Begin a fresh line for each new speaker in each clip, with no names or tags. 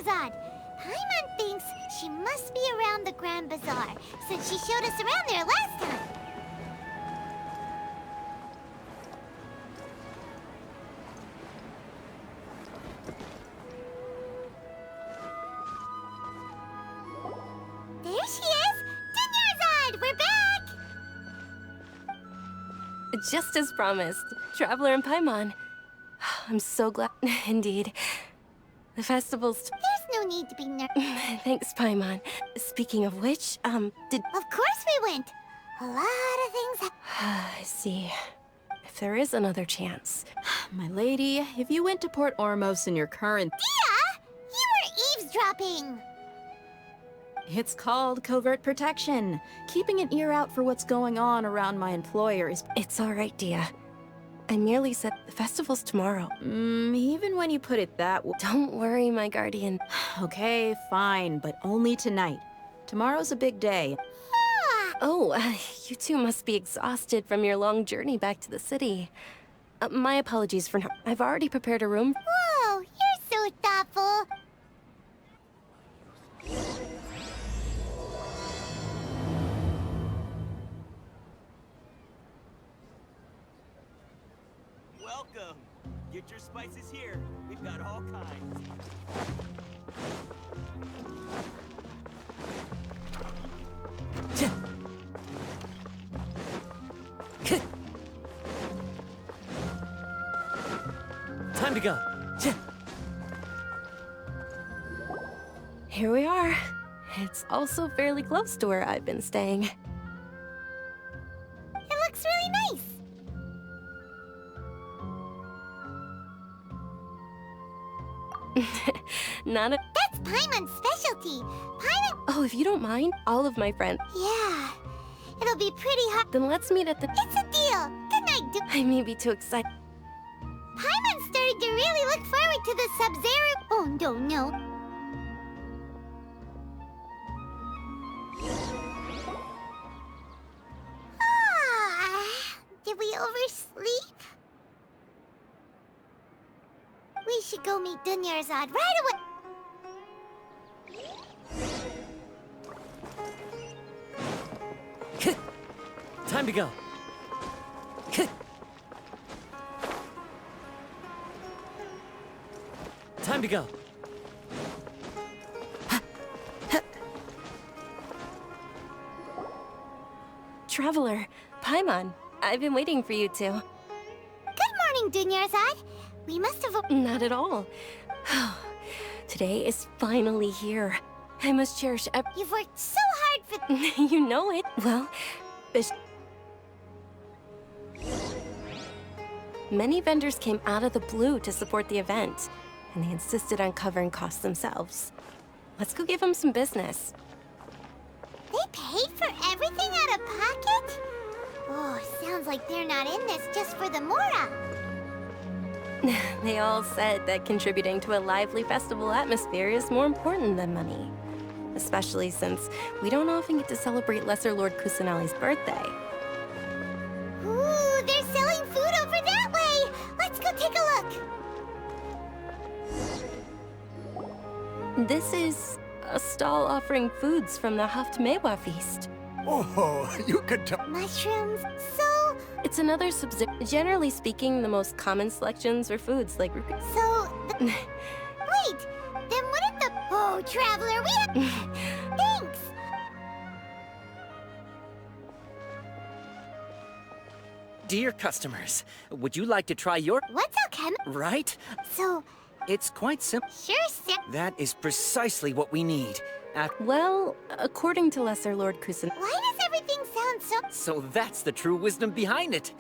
Dunyarzad! Paimon thinks she must be around the Grand Bazaar, since she showed us around there last time. There she is! Dunyarzad! We're back!
Just as promised, Traveler and Paimon. I'm so glad. Indeed. The festival's...
There's no need to be
Thanks, Paimon. Speaking of which, did...
Of course we went! A lot of things
I see. If there is another chance...
My lady, if you went to Port Ormos in your current...
Dia! You were eavesdropping!
It's called covert protection. Keeping an ear out for what's going on around my employer is...
It's all right, Dia. I merely said the festival's tomorrow.
Even when you put it that way...
Don't worry, my guardian.
Okay, fine, but only tonight. Tomorrow's a big day.
Oh, you two must be exhausted from your long journey back to the city. My apologies for not... I've already prepared a room.
Whoa, you're so thoughtful!
Welcome! Get your spices here. We've got all kinds.
Time to go.
Here we are. It's also fairly close to where I've been staying.
It looks really nice!
Not a...
That's Paimon's specialty! Paimon...
Oh, if you don't mind, all of my friends.
Yeah... It'll be pretty hard...
Then let's meet at the...
It's a deal! Good night,
I may be too excited.
Paimon's starting to really look forward to the Sabzeruz... Oh, no. Did we oversleep? We should go meet Dunyarzad right away!
Time to go. Time to go.
Traveler, Paimon, I've been waiting for you two.
Good morning, Dunyarzad. We must have...
Not at all. Today is finally here. I must cherish
You've worked so hard for...
You know it. Well, many vendors came out of the blue to support the event, and they insisted on covering costs themselves. Let's go give them some business.
They paid for everything out of pocket? Oh, sounds like they're not in this just for the Mora.
They all said that contributing to a lively festival atmosphere is more important than money. Especially since we don't often get to celebrate Lesser Lord Kusanali's birthday.
Ooh, they're selling food over that way! Let's go take a look!
This is a stall offering foods from the Haft-Mewa feast.
Oh, you could tell.
Mushrooms, so...
It's another Generally speaking, the most common selections are foods like...
So... Wait, then wouldn't the... Oh, Traveler, we have... Thanks!
Dear customers, would you like to try your...
What's alchem...
Right?
So...
It's quite simple.
Sure, Sir.
That is precisely what we need.
Well, according to Lesser Lord Kusan...
Why does everything sound so...
So that's the true wisdom behind it.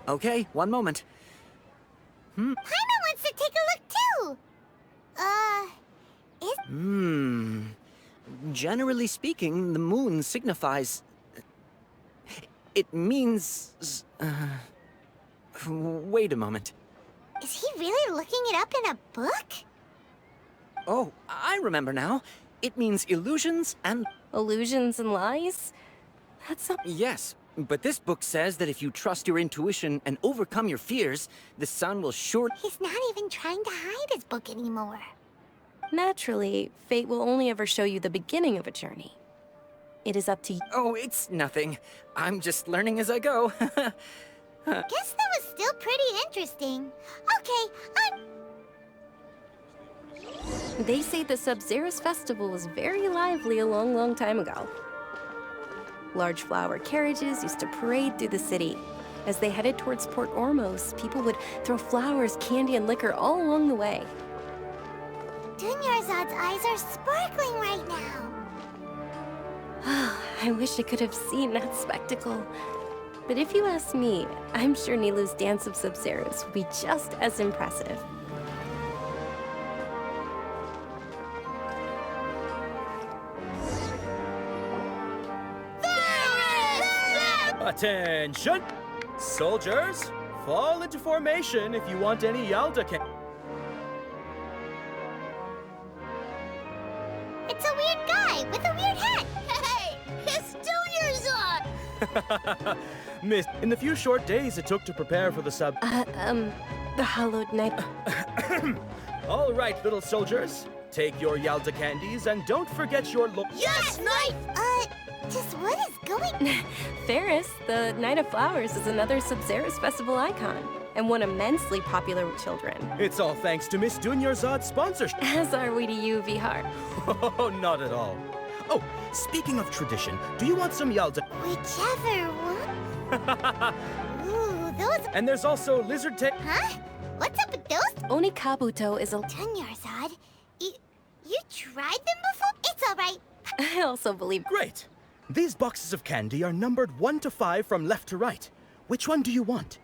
Okay, one moment.
Paimon wants to take a look, too!
Generally speaking, the moon signifies... It means... wait a moment.
Is he really looking it up in a book?
Oh, I remember now. It means illusions and...
Illusions and lies? That's not...
Yes, but this book says that if you trust your intuition and overcome your fears, the sun will sure...
He's not even trying to hide his book anymore.
Naturally, fate will only ever show you the beginning of a journey. It is up to you.
Oh, it's nothing. I'm just learning as I go.
Guess that was still pretty interesting. Okay,
They say the Sabzeruz festival was very lively a long, long time ago. Large flower carriages used to parade through the city. As they headed towards Port Ormos, people would throw flowers, candy, and liquor all along the way.
Dunyarzad's eyes are sparkling right now.
I wish I could have seen that spectacle. But if you ask me, I'm sure Nilou's Dance of Sabzeruz will be just as impressive.
Attention! Soldiers, fall into formation if you want any Yalda can.
It's a weird guy with a weird hat. Hey, it's Dunyarzad!
Miss, in the few short days it took to prepare for the
The Hallowed Night.
All right, little soldiers. Take your Yalda candies and don't forget your
Yes, Knight! Just what is going...
Ferris, the Night of Flowers, is another Sabzeruz festival icon, and one immensely popular with children.
It's all thanks to Miss Dunyarzad's sponsorship.
As are we to you, Vihar.
Oh, not at all. Oh, speaking of tradition, do you want some Yalda?
Whichever one. Ooh, those...
And there's also lizard tail.
Huh? What's up with those?
Onikabuto is a...
Dunyarzad, you tried them before? It's all right.
I also believe...
Great. These boxes of candy are numbered 1 to 5 from left to right. Which one do you want?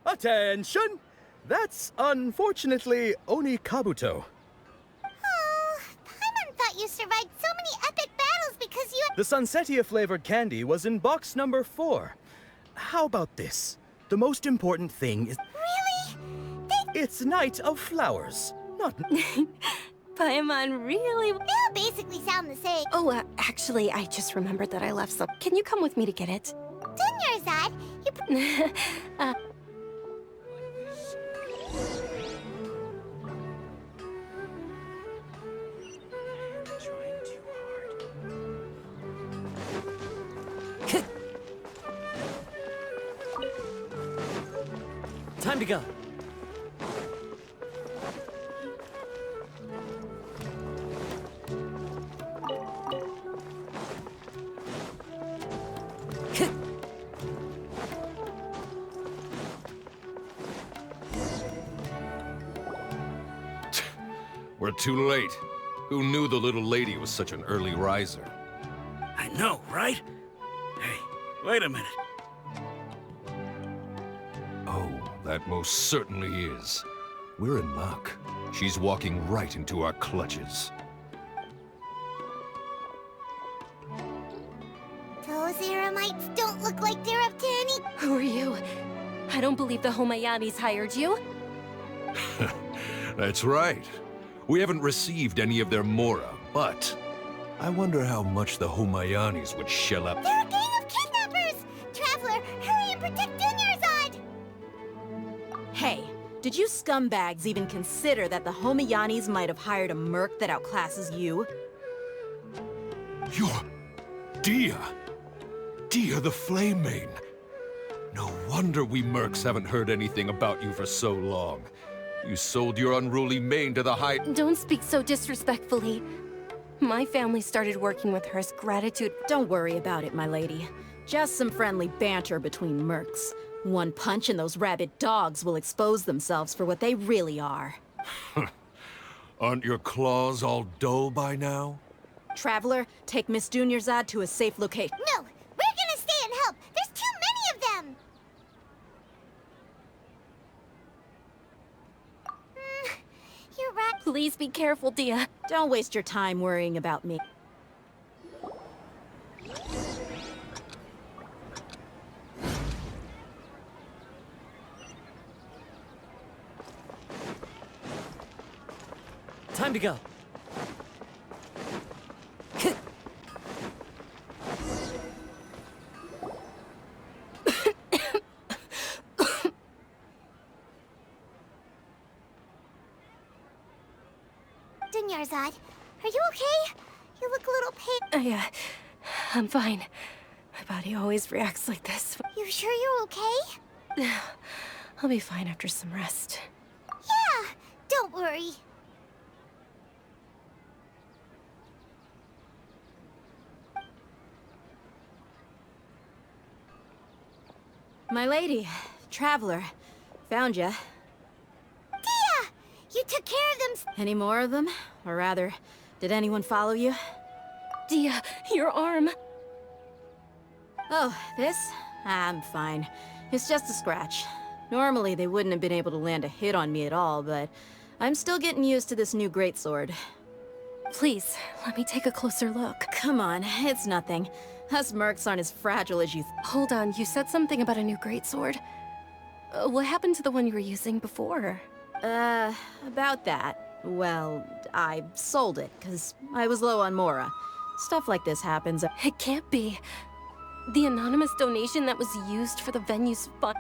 Attention! That's unfortunately Onikabuto.
Oh, Paimon thought you survived so many epic battles because you...
The Sunsetia-flavored candy was in box number 4. How about this? The most important thing is...
Really?
It's Night of Flowers, not...
Paimon really...
They all basically sound the same.
Oh, actually, I just remembered that I left some... Can you come with me to get it?
Dunyarzad, you...
Time to go.
We're too late. Who knew the little lady was such an early riser?
I know, right? Hey, wait a minute.
Oh, that most certainly is. We're in luck. She's walking right into our clutches.
Those Eremites don't look like they're up to any...
Who are you? I don't believe the Homayanis hired you.
That's right. We haven't received any of their mora, but I wonder how much the Homayanis would shell up.
They're a gang of kidnappers! Traveler, hurry and protect Dunyarzad!
Hey, did you scumbags even consider that the Homayanis might have hired a merc that outclasses you?
You're... Dia! Dia the Flame Main! No wonder we mercs haven't heard anything about you for so long. You sold your unruly mane to the High...
Don't speak so disrespectfully. My family started working with her as gratitude.
Don't worry about it, my lady. Just some friendly banter between mercs. One punch and those rabid dogs will expose themselves for what they really are.
Aren't your claws all dull by now?
Traveler, take Miss Dunyarzad to a safe location.
No, we're gonna stay and help. There's too many of them. You're right.
Please be careful, Dia.
Don't waste your time worrying about me.
Time to go.
Dunyarzad, are you okay? You look a little pale.
I'm fine. My body always reacts like this.
You sure you're okay?
I'll be fine after some rest.
Yeah, don't worry.
My lady, Traveler, found ya.
Dia! You took care of them.
Any more of them? Or rather, did anyone follow you?
Dia, your arm.
Oh, this? I'm fine. It's just a scratch. Normally, they wouldn't have been able to land a hit on me at all, but I'm still getting used to this new greatsword.
Please, let me take a closer look.
Come on, it's nothing. Us mercs aren't as fragile as you
Hold on, you said something about a new greatsword. What happened to the one you were using before?
About that. Well, I sold it, because I was low on Mora. Stuff like this happens.
It can't be. The anonymous donation that was used for the venue's fund.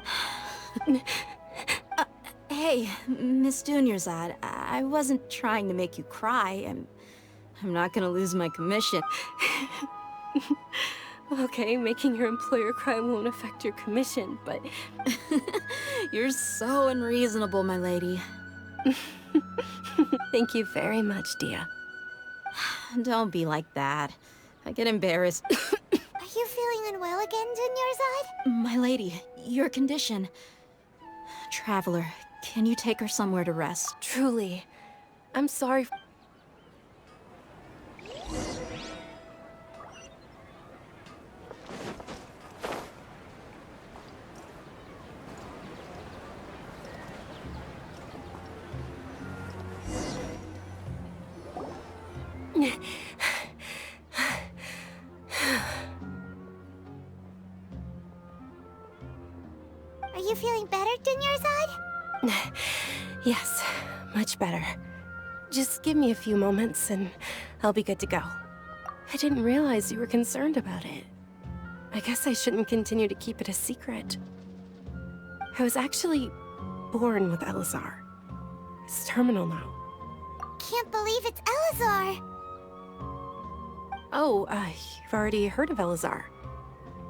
Hey, Miss Dunyarzad, I wasn't trying to make you cry. I'm not gonna lose my commission.
Okay, making your employer cry won't affect your commission, but...
You're so unreasonable, my lady.
Thank you very much, Dia.
Don't be like that. I get embarrassed.
Are you feeling unwell again, Dunyarzad?
My lady, your condition. Traveler, can you take her somewhere to rest?
Truly, I'm sorry.
Are you feeling better, Dunyarzad?
Yes, much better. Just give me a few moments and I'll be good to go. I didn't realize you were concerned about it. I guess I shouldn't continue to keep it a secret. I was actually born with Elazar. It's terminal now.
Can't believe it's Elazar.
Oh, you've already heard of Elazar.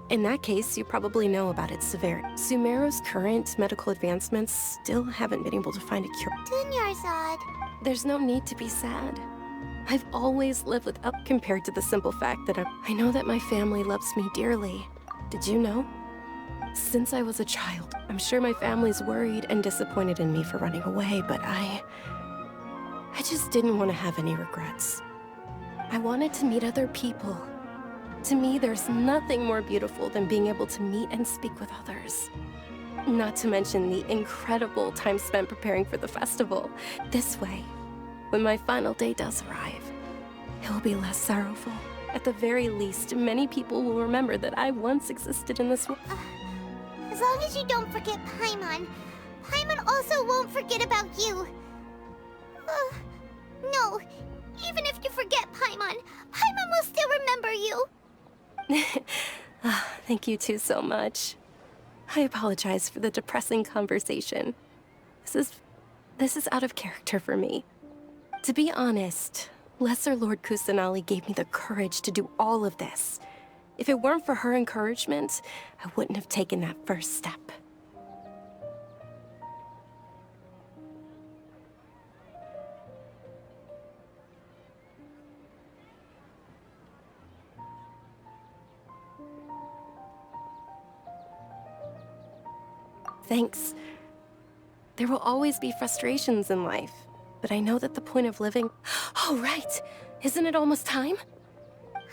In that case, you probably know about its severity. Sumeru's current medical advancements still haven't been able to find a cure.
Dunyarzad.
There's no need to be sad. I've always lived with up compared to the simple fact that I know that my family loves me dearly. Did you know? Since I was a child, I'm sure my family's worried and disappointed in me for running away, but I just didn't want to have any regrets. I wanted to meet other people. To me, there's nothing more beautiful than being able to meet and speak with others. Not to mention the incredible time spent preparing for the festival. This way, when my final day does arrive, it will be less sorrowful. At the very least, many people will remember that I once existed in this world.
As long as you don't forget Paimon, Paimon also won't forget about you. No, even if you forget Paimon, Paimon will still remember you.
Thank you two so much. I apologize for the depressing conversation. This is out of character for me. To be honest, Lesser Lord Kusanali gave me the courage to do all of this. If it weren't for her encouragement, I wouldn't have taken that first step. Thanks. There will always be frustrations in life. but I know that the point of living... Oh, right! Isn't it almost time?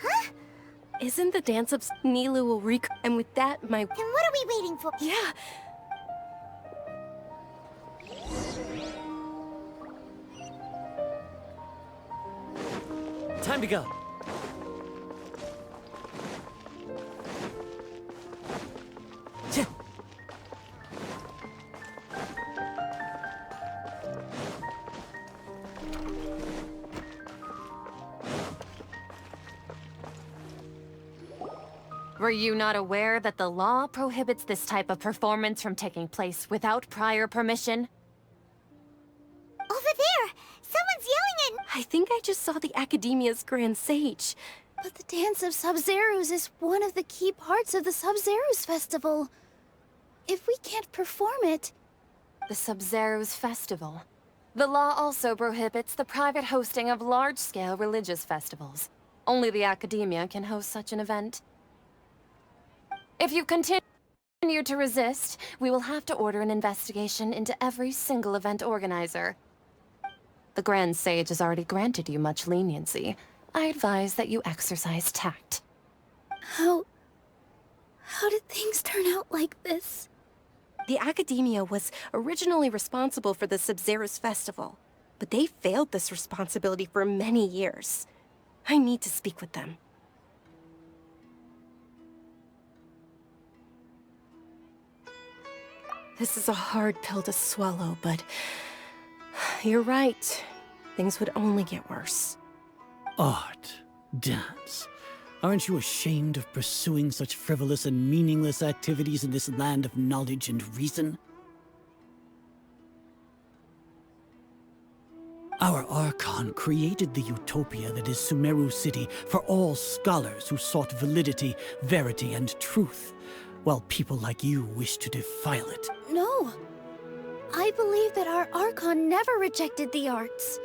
Huh?
Isn't the dance of Nilu will and with that, my...
Then what are we waiting for?
Yeah!
Time to go. Tch.
Were you not aware that the law prohibits this type of performance from taking place without prior permission?
Over there! Someone's yelling at...
I think I just saw the Academia's Grand Sage.
But the dance of Sabzeruz is one of the key parts of the Sabzeruz festival. If we can't perform it...
The Sabzeruz Festival. The law also prohibits the private hosting of large-scale religious festivals. Only the Academia can host such an event. If you continue to resist, we will have to order an investigation into every single event organizer. The Grand Sage has already granted you much leniency. I advise that you exercise tact.
How did things turn out like this?
The Academia was originally responsible for the Sabzeruz festival, but they failed this responsibility for many years. I need to speak with them. This is a hard pill to swallow, but you're right. Things would only get worse.
Art, dance. Aren't you ashamed of pursuing such frivolous and meaningless activities in this land of knowledge and reason? Our Archon created the utopia that is Sumeru City for all scholars who sought validity, verity, and truth, while people like you wish to defile it.
No. I believe that our Archon never rejected the arts.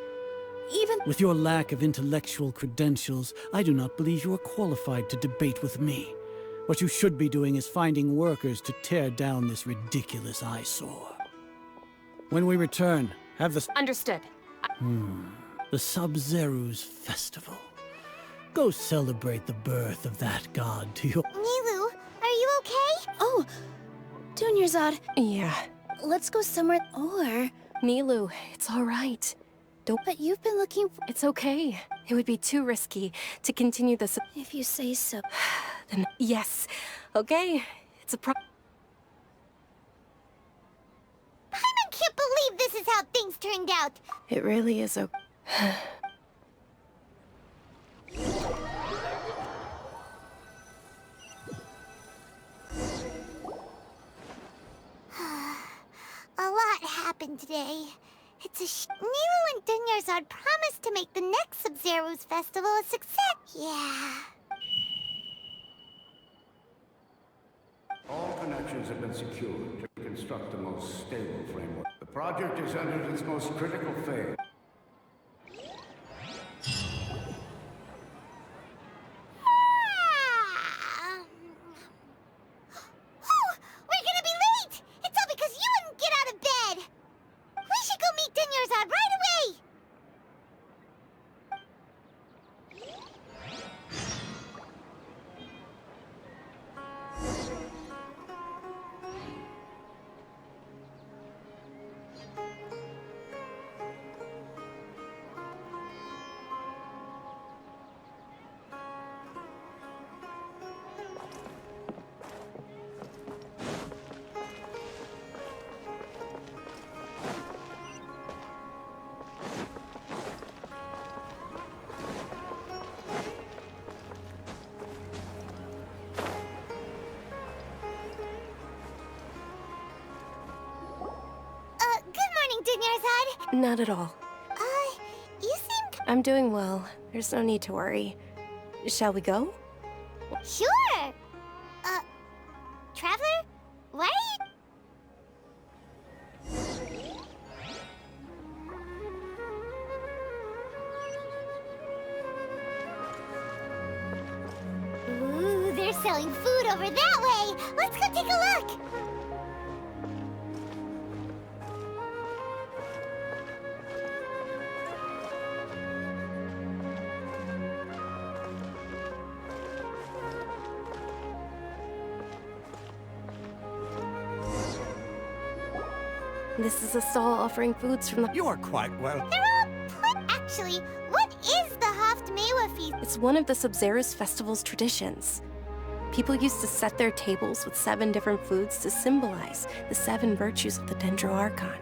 Even...
With your lack of intellectual credentials, I do not believe you are qualified to debate with me. What you should be doing is finding workers to tear down this ridiculous eyesore. When we return, have the...
Understood.
The Sabzeruz Festival. Go celebrate the birth of that god to your...
Nilu, are you okay?
Oh, Dunyarzad,
Yeah.
let's go somewhere... Or...
Nilu, it's all right.
But you've been looking for...
It's okay. It would be too risky to continue this...
If you say so.
Then, yes. Okay. It's a
I can't believe this is how things turned out.
It really is okay.
A lot happened today. It's a Nilu and Dunyarzad promised to make the next Sabzeruz festival a success. Yeah.
All connections have been secured to construct the most stable framework. The project is entered its most critical phase.
Oh, we're gonna be late! It's all because you wouldn't get out of bed! We should go meet Dunyarzad right away! Good morning, Dunyarzad.
Not at all.
You seem...
I'm doing well. There's no need to worry. Shall we go?
Sure! Traveler? Why are you... Ooh, they're selling food over that way! Let's go take a look!
This is a stall offering foods from the...
You are quite well.
They're all Actually, what is the Haftmewa feast?
It's one of the Sabzeruz festival's traditions. People used to set their tables with 7 different foods to symbolize the 7 virtues of the Dendroarchon.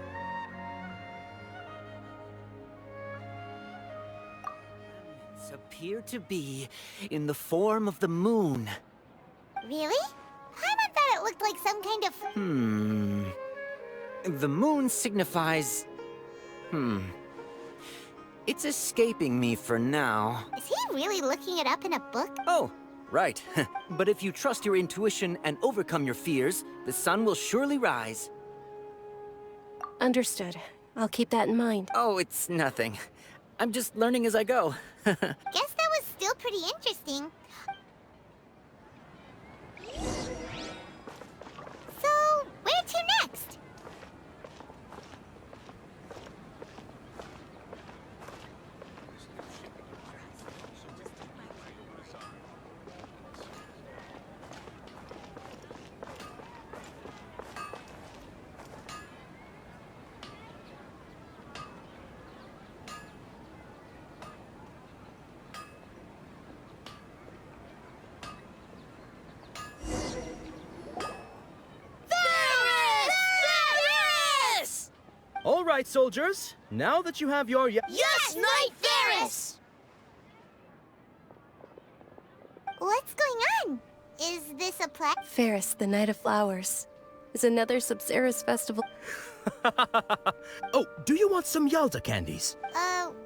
Appear to be in the form of the moon.
Really? Paimon thought it looked like some kind of...
The moon signifies... It's escaping me for now.
Is he really looking it up in a book?
Oh, right. But if you trust your intuition and overcome your fears, the sun will surely rise.
Understood. I'll keep that in mind.
Oh, it's nothing. I'm just learning as I go.
Guess that was still pretty interesting. So, where to next?
All right, soldiers. Now that you have your...
Yes, Knight Varus! What's going on? Is this a play?
Ferris, the Night of Flowers, is another Sabzeruz festival.
Oh, do you want some Yalda candies?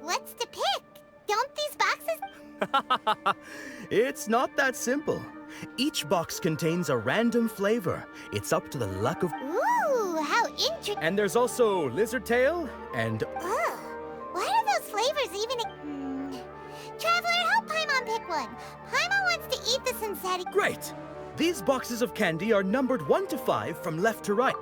What's to pick? Don't these boxes...
It's not that simple. Each box contains a random flavor. It's up to the luck of...
Ooh, how interesting.
And there's also lizard tail and...
Ugh, why are those flavors even... Traveler, help Paimon pick one. Paimon wants to eat the synthetic...
Great! These boxes of candy are numbered 1 to 5 from left to right.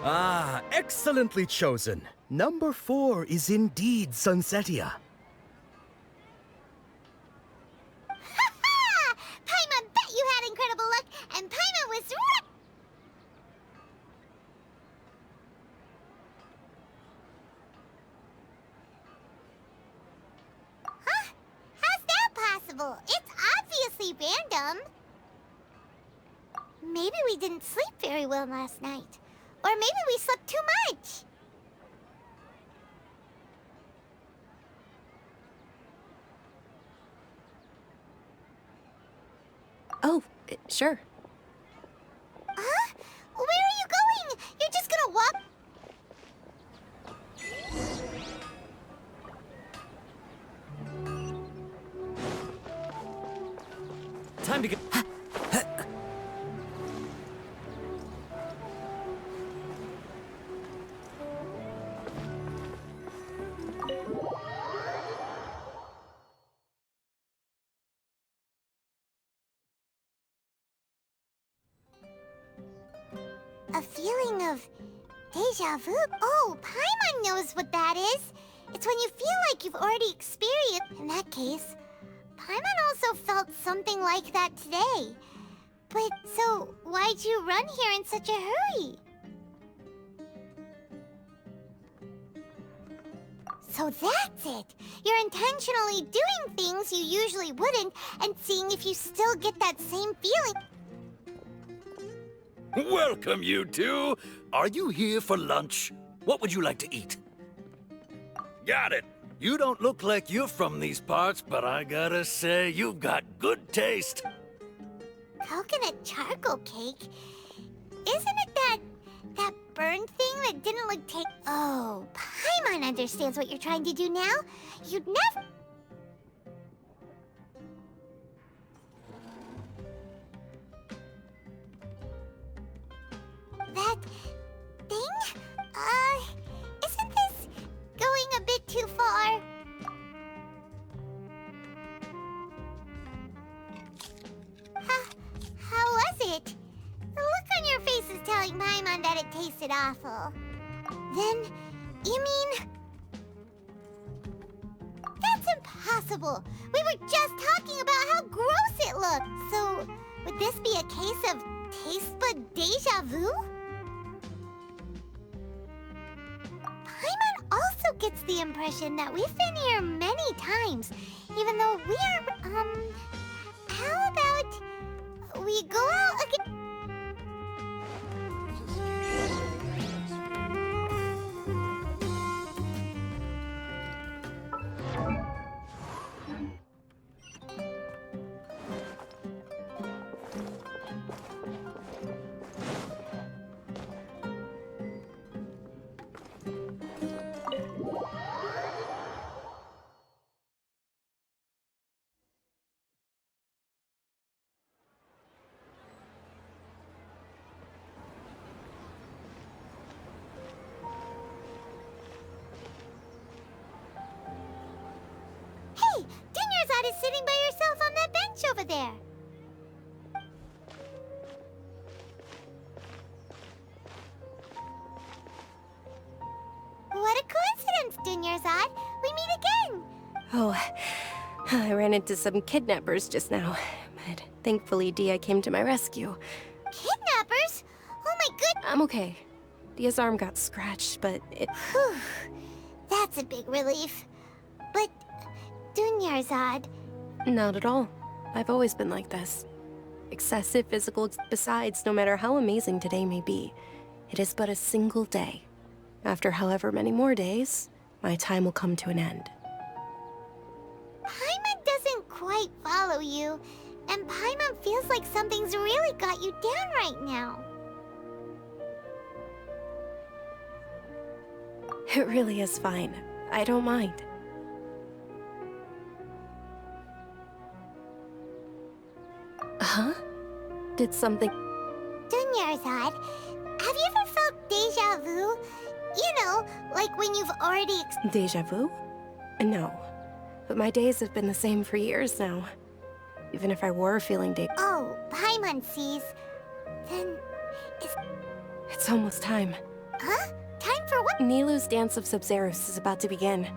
Ah, excellently chosen. Number 4 is indeed Sunsetia.
Ha-ha! Paimon bet you had incredible luck, and Paimon was right! Huh? How's that possible? It's obviously random. Maybe we didn't sleep very well last night. Or maybe we slept too much.
Oh, sure.
Huh? Where are you going? You're just gonna walk...
Time to go.
A feeling of deja vu. Oh, Paimon knows what that is. It's when you feel like you've already experienced. In that case, Paimon also felt something like that today. But so, why'd you run here in such a hurry? So that's it. You're intentionally doing things you usually wouldn't and seeing if you still get that same feeling.
Welcome, you two. Are you here for lunch? What would you like to eat? Got it. You don't look like you're from these parts, but I gotta say, you've got good taste.
Coconut charcoal cake? Isn't it that burned thing that didn't look take... Oh, Paimon understands what you're trying to do now. You'd never... That thing? Isn't this going a bit too far? How was it? The look on your face is telling Paimon that it tasted awful. Then, you mean... That's impossible! We were just talking about how gross it looked! So, Would this be a case of taste bud deja vu? Paimon also gets the impression that we've been here many times, even though we aren't, how about we go out again? Hey, Dunyarzad is sitting by herself on that bench over there. What a coincidence, Dunyarzad. We meet again.
Oh, I ran into some kidnappers just now, but thankfully Dia came to my rescue.
Kidnappers? Oh my goodness.
I'm okay. Dia's arm got scratched, but it...
Whew. That's a big relief. But, Dunyarzad...
Not at all. I've always been like this. Excessive physical... Besides, no matter how amazing today may be, it is but a single day. After however many more days, my time will come to an end.
Paimon doesn't quite follow you, and Paimon feels like something's really got you down right now.
It really is fine. I don't mind. Huh? Did something...
Dunyarzad, have you ever felt deja vu? You know, like when you've already
Deja vu? No. But my days have been the same for years now. Even if I were feeling
Oh, Paimon sees. Then...
It's almost time.
Huh? Time for what?
Nilou's Dance of Sabzeruz is about to begin.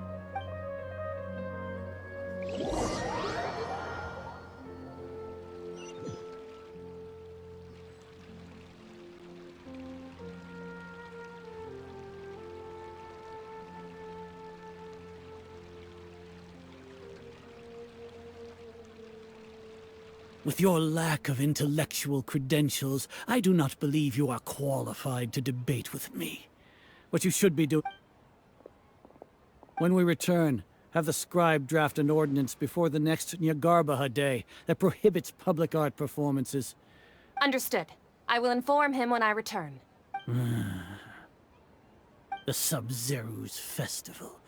With your lack of intellectual credentials, I do not believe you are qualified to debate with me. What you should be doing... When we return, have the scribe draft an ordinance before the next Nyagarbha day that prohibits public art performances.
Understood. I will inform him when I return.
The Sabzeruz festival.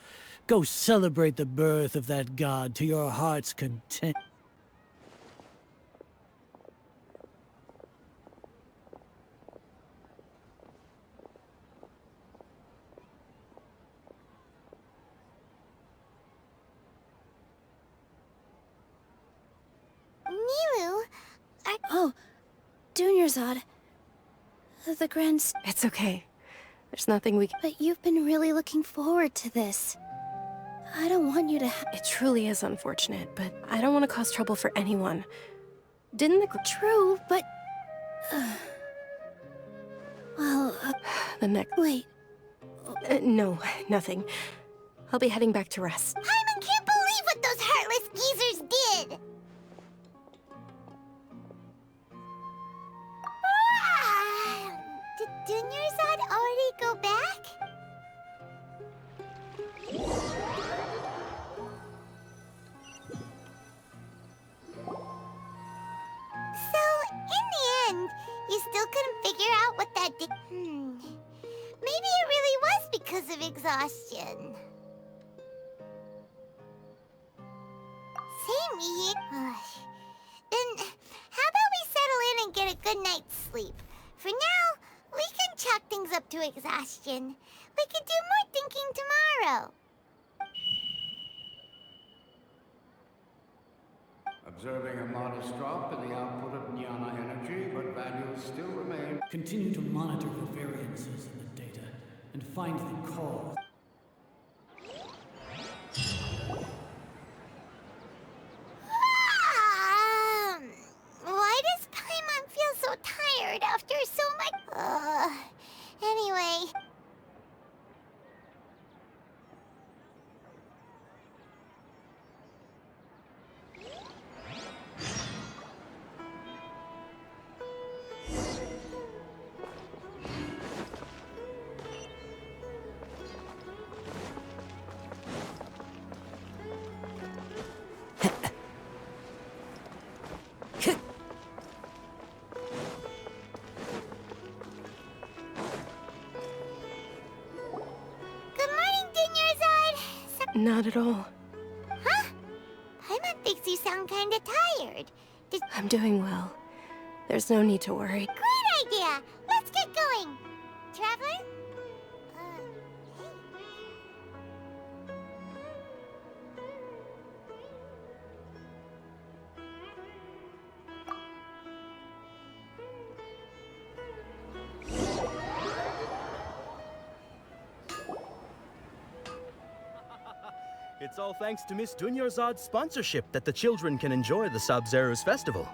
Go celebrate the birth of that god to your heart's content.
Nilou,
Oh, Dunyarzad. The Grand...
It's okay. There's nothing we can...
But you've been really looking forward to this. I don't want you to
It truly is unfortunate, but I don't want to cause trouble for anyone. Didn't the...
True, but... well,
The next...
wait.
no, nothing. I'll be heading back to rest.
Paimon can't believe what those heartless geezers did! Did Dunyarzad already go back? So, in the end, you still couldn't figure out what that did. Maybe it really was because of exhaustion. Same here. Then, how about we settle in and get a good night's sleep? For now, we can chalk things up to exhaustion. We can do more thinking tomorrow.
Observing a modest drop in the output of Jnana energy, but values still remain.
Continue to monitor for variances in the data and find the cause.
Why does Paimon
Not at all.
Huh? Paimon thinks you sound kinda tired.
I'm doing well. There's no need to worry.
Great idea! Let's get going! Traveler? Hey.
It's all thanks to Miss Dunyarzad's sponsorship that the children can enjoy the Sabzeruz festival.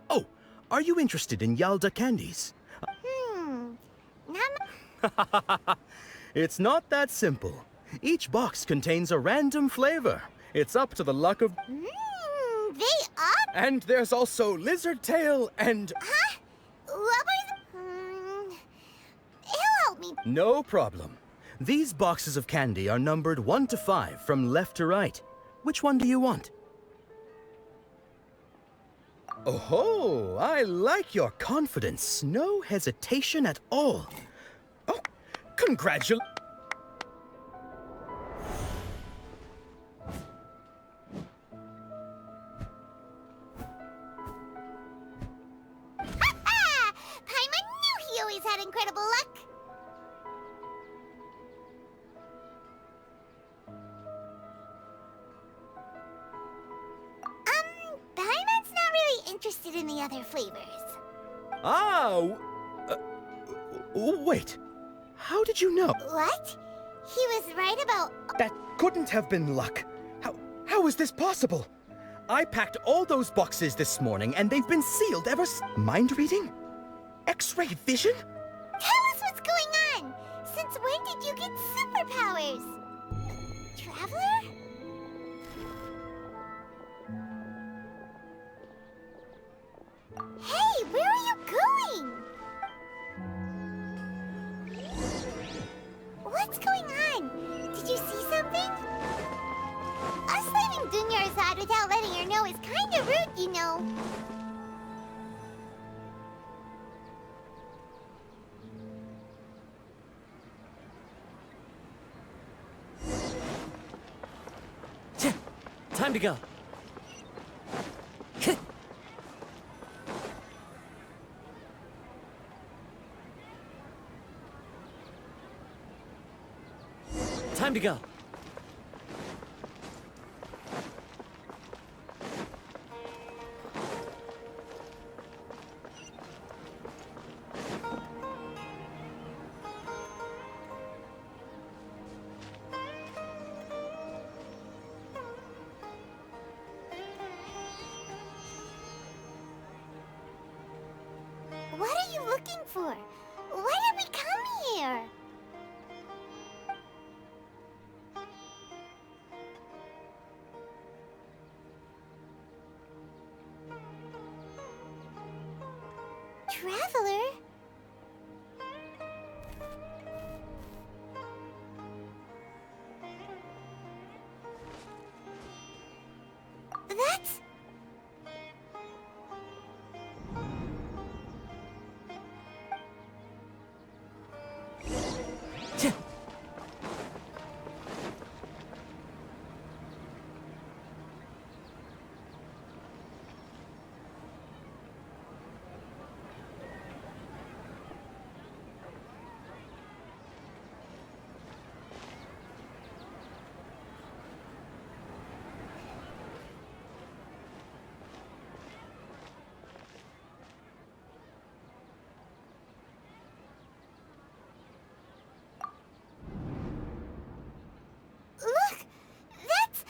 Oh, are you interested in Yalda candies? It's not that simple. Each box contains a random flavor. It's up to the luck of...
They up?
And there's also lizard tail and...
Huh? What was... He'll help me.
No problem. These boxes of candy are numbered 1 to 5 from left to right. Which one do you want? Oh, I like your confidence. No hesitation at all. Oh, congratulations.
Paimon knew he always had incredible luck. Paimon's not really interested in the other flavors.
Wait. How did you know?
What? He was right about...
That couldn't have been luck. How is this possible? I packed all those boxes this morning and they've been sealed ever since. Mind reading? X-ray vision?
Tell us what's going on! Since when did you get superpowers? Traveler? Hey, where are you going? What's going on? Did you see something? Us leaving Dunyarzad without letting her know is kinda rude, you know.
Time to go. Time to go.
What are you looking for? Why did we come here? Traveler? That's... Look! That's...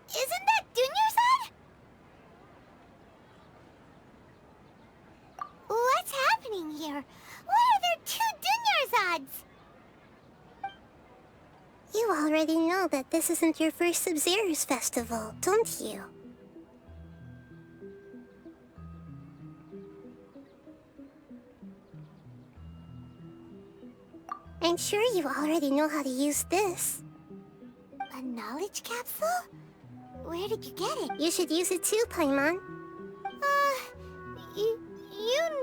Isn't that Dunyarzad? What's happening here? Why are there 2 Dunyarzads?
You already know that this isn't your first Sabzeruz festival, don't you? I'm sure you already know how to use this.
A knowledge capsule? Where did you get it?
You should use it too, Paimon.
You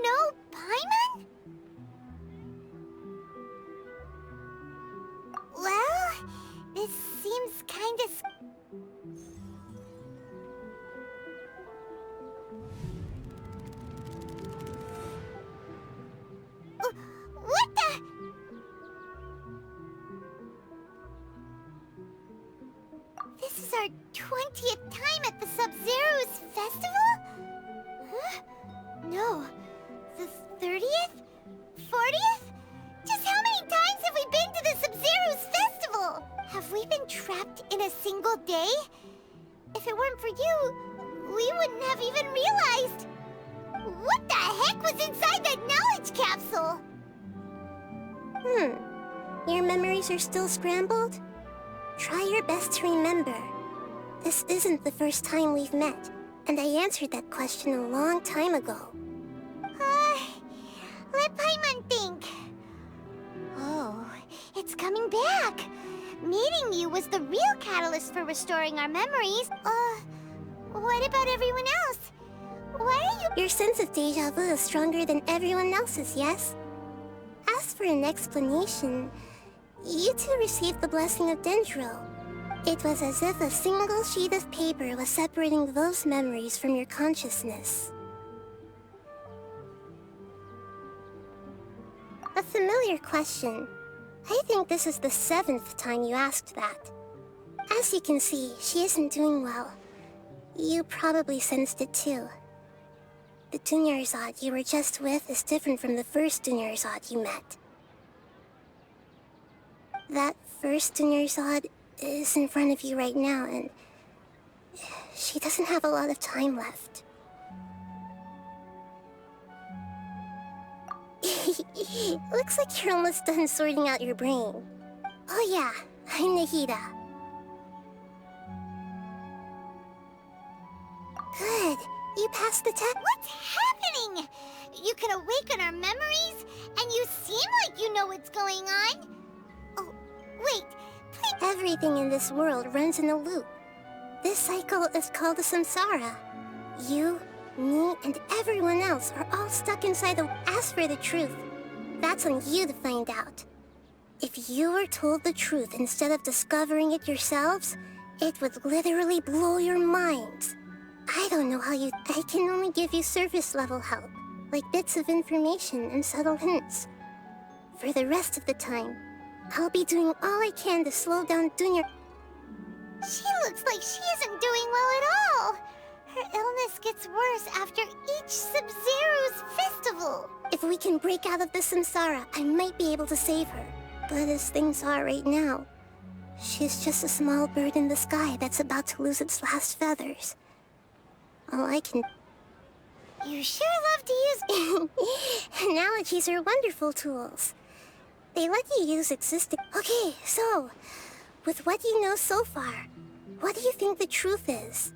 know Paimon? 20th time at the Sabzeruz festival? Huh? No. The 30th? 40th? Just how many times have we been to the Sabzeruz festival? Have we been trapped in a single day? If it weren't for you, we wouldn't have even realized. What the heck was inside that knowledge capsule?
Your memories are still scrambled? Try your best to remember. This isn't the first time we've met, and I answered that question a long time ago.
Let Paimon think. Oh, it's coming back. Meeting you was the real catalyst for restoring our memories. What about everyone else? Why are you—
Your sense of deja vu is stronger than everyone else's, yes? As for an explanation, you two received the blessing of Dendro. It was as if a single sheet of paper was separating those memories from your consciousness. A familiar question. I think this is the 7th time you asked that. As you can see, she isn't doing well. You probably sensed it too. The Dunyarzad you were just with is different from the first Dunyarzad you met. That first Dunyarzad is in front of you right now, and she doesn't have a lot of time left. Looks like you're almost done sorting out your brain. Oh yeah, I'm Nahida. Good. You passed the test.
What's happening? You can awaken our memories, and you seem like you know what's going on. Oh, wait.
Everything in this world runs in a loop. This cycle is called a samsara. You, me, and everyone else are all stuck inside the— As for the truth, that's on you to find out. If you were told the truth instead of discovering it yourselves, it would literally blow your minds. I don't know how you— I can only give you surface level help, like bits of information and subtle hints. For the rest of the time, I'll be doing all I can to slow down Dunya.
She looks like she isn't doing well at all. Her illness gets worse after each Sabzeruz festival.
If we can break out of the samsara, I might be able to save her. But as things are right now, she's just a small bird in the sky that's about to lose its last feathers. All I can—
You sure love to use—
Analogies are wonderful tools. They let you use existing— Okay, so, with what you know so far, what do you think the truth is?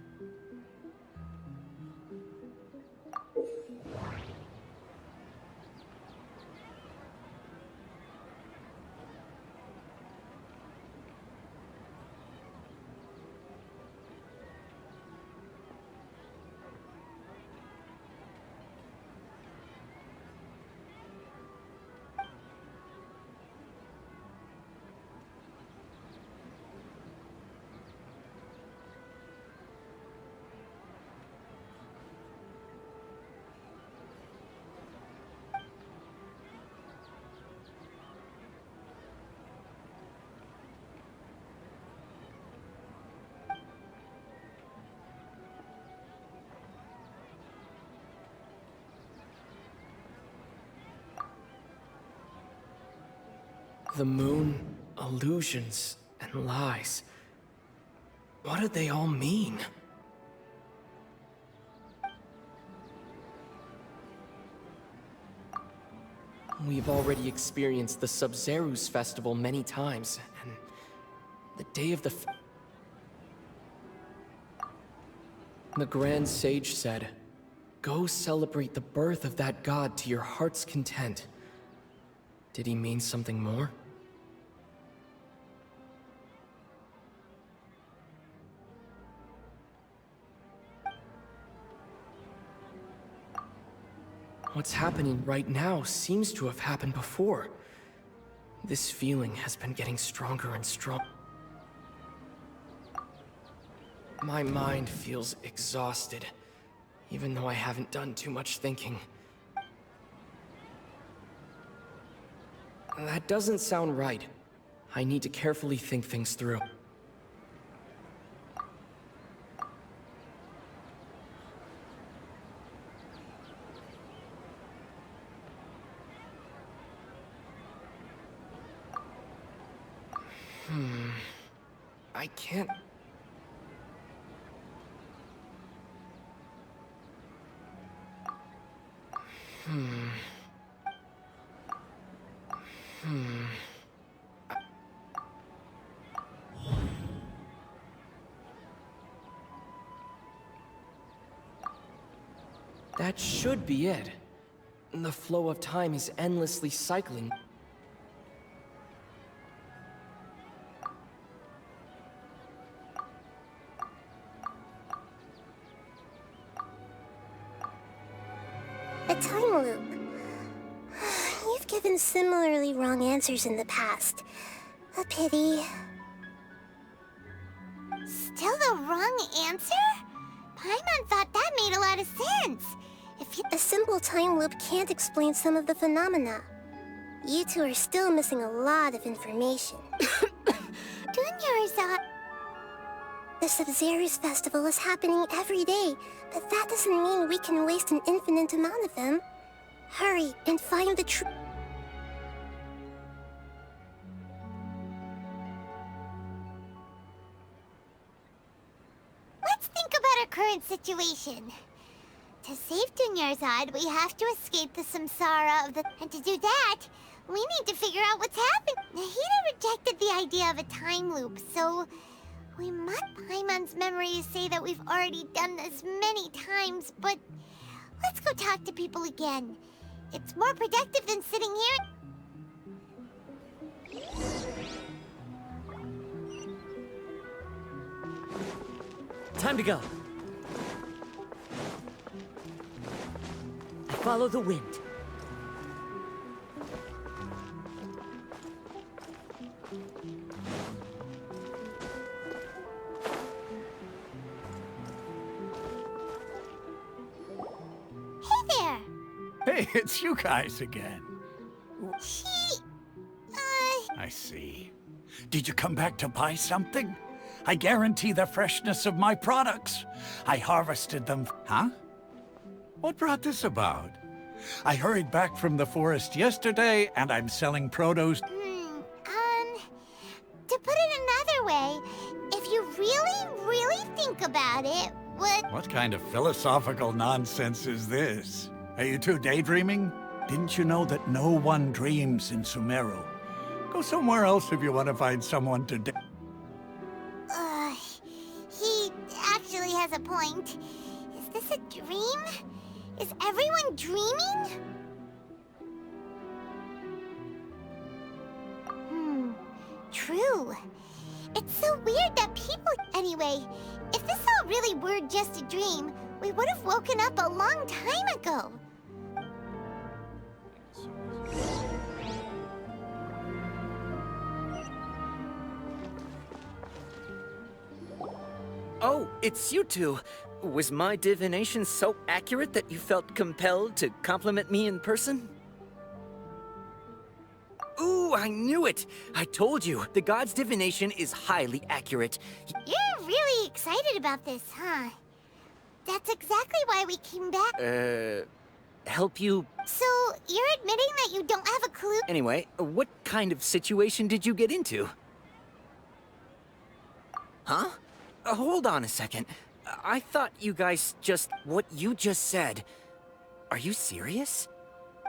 The moon, illusions, and lies. What do they all mean? We've already experienced the Sabzeruz festival many times, and the day of the Grand Sage said, "Go celebrate the birth of that god to your heart's content." Did he mean something more? What's happening right now seems to have happened before. This feeling has been getting stronger and stronger. My mind feels exhausted, even though I haven't done too much thinking. That doesn't sound right. I need to carefully think things through. I can't... That should be it. The flow of time is endlessly cycling.
A time loop. You've given similarly wrong answers in the past. A pity.
Still the wrong answer? Paimon thought that made a lot of sense.
A simple time loop can't explain some of the phenomena. You two are still missing a lot of information.
Dunyarzad.
The Sabzeruz festival is happening every day, but that doesn't mean we can waste an infinite amount of them. Hurry and find the truth.
Let's think about our current situation. To save Dunyarzad, we have to escape the samsara of the... And to do that, we need to figure out what's happened. Nahida rejected the idea of a time loop, so... We must... Paimon's memories say that we've already done this many times, but... Let's go talk to people again. It's more productive than sitting here...
Time to go. I follow the wind.
Hey, it's you guys again.
I
see. Did you come back to buy something? I guarantee the freshness of my products. I harvested them. Huh? What brought this about? I hurried back from the forest yesterday, and I'm selling produce.
To put it another way, if you really think about it,
What kind of philosophical nonsense is this? Are you two daydreaming? Didn't you know that no one dreams in Sumeru? Go somewhere else if you want to find someone to
he actually has a point. Is this a dream? Is everyone dreaming? True. It's so weird that people... Anyway, if this all really were just a dream, we would have woken up a long time ago.
Oh, it's you two. Was my divination so accurate that you felt compelled to compliment me in person? Ooh, I knew it! I told you, the god's divination is highly accurate.
You're really excited about this, huh? That's exactly why we came back.
Help you?
So, you're admitting that you don't have a clue?
Anyway, what kind of situation did you get into? Huh? Hold on a second. I thought you guys just... What you just said. Are you serious?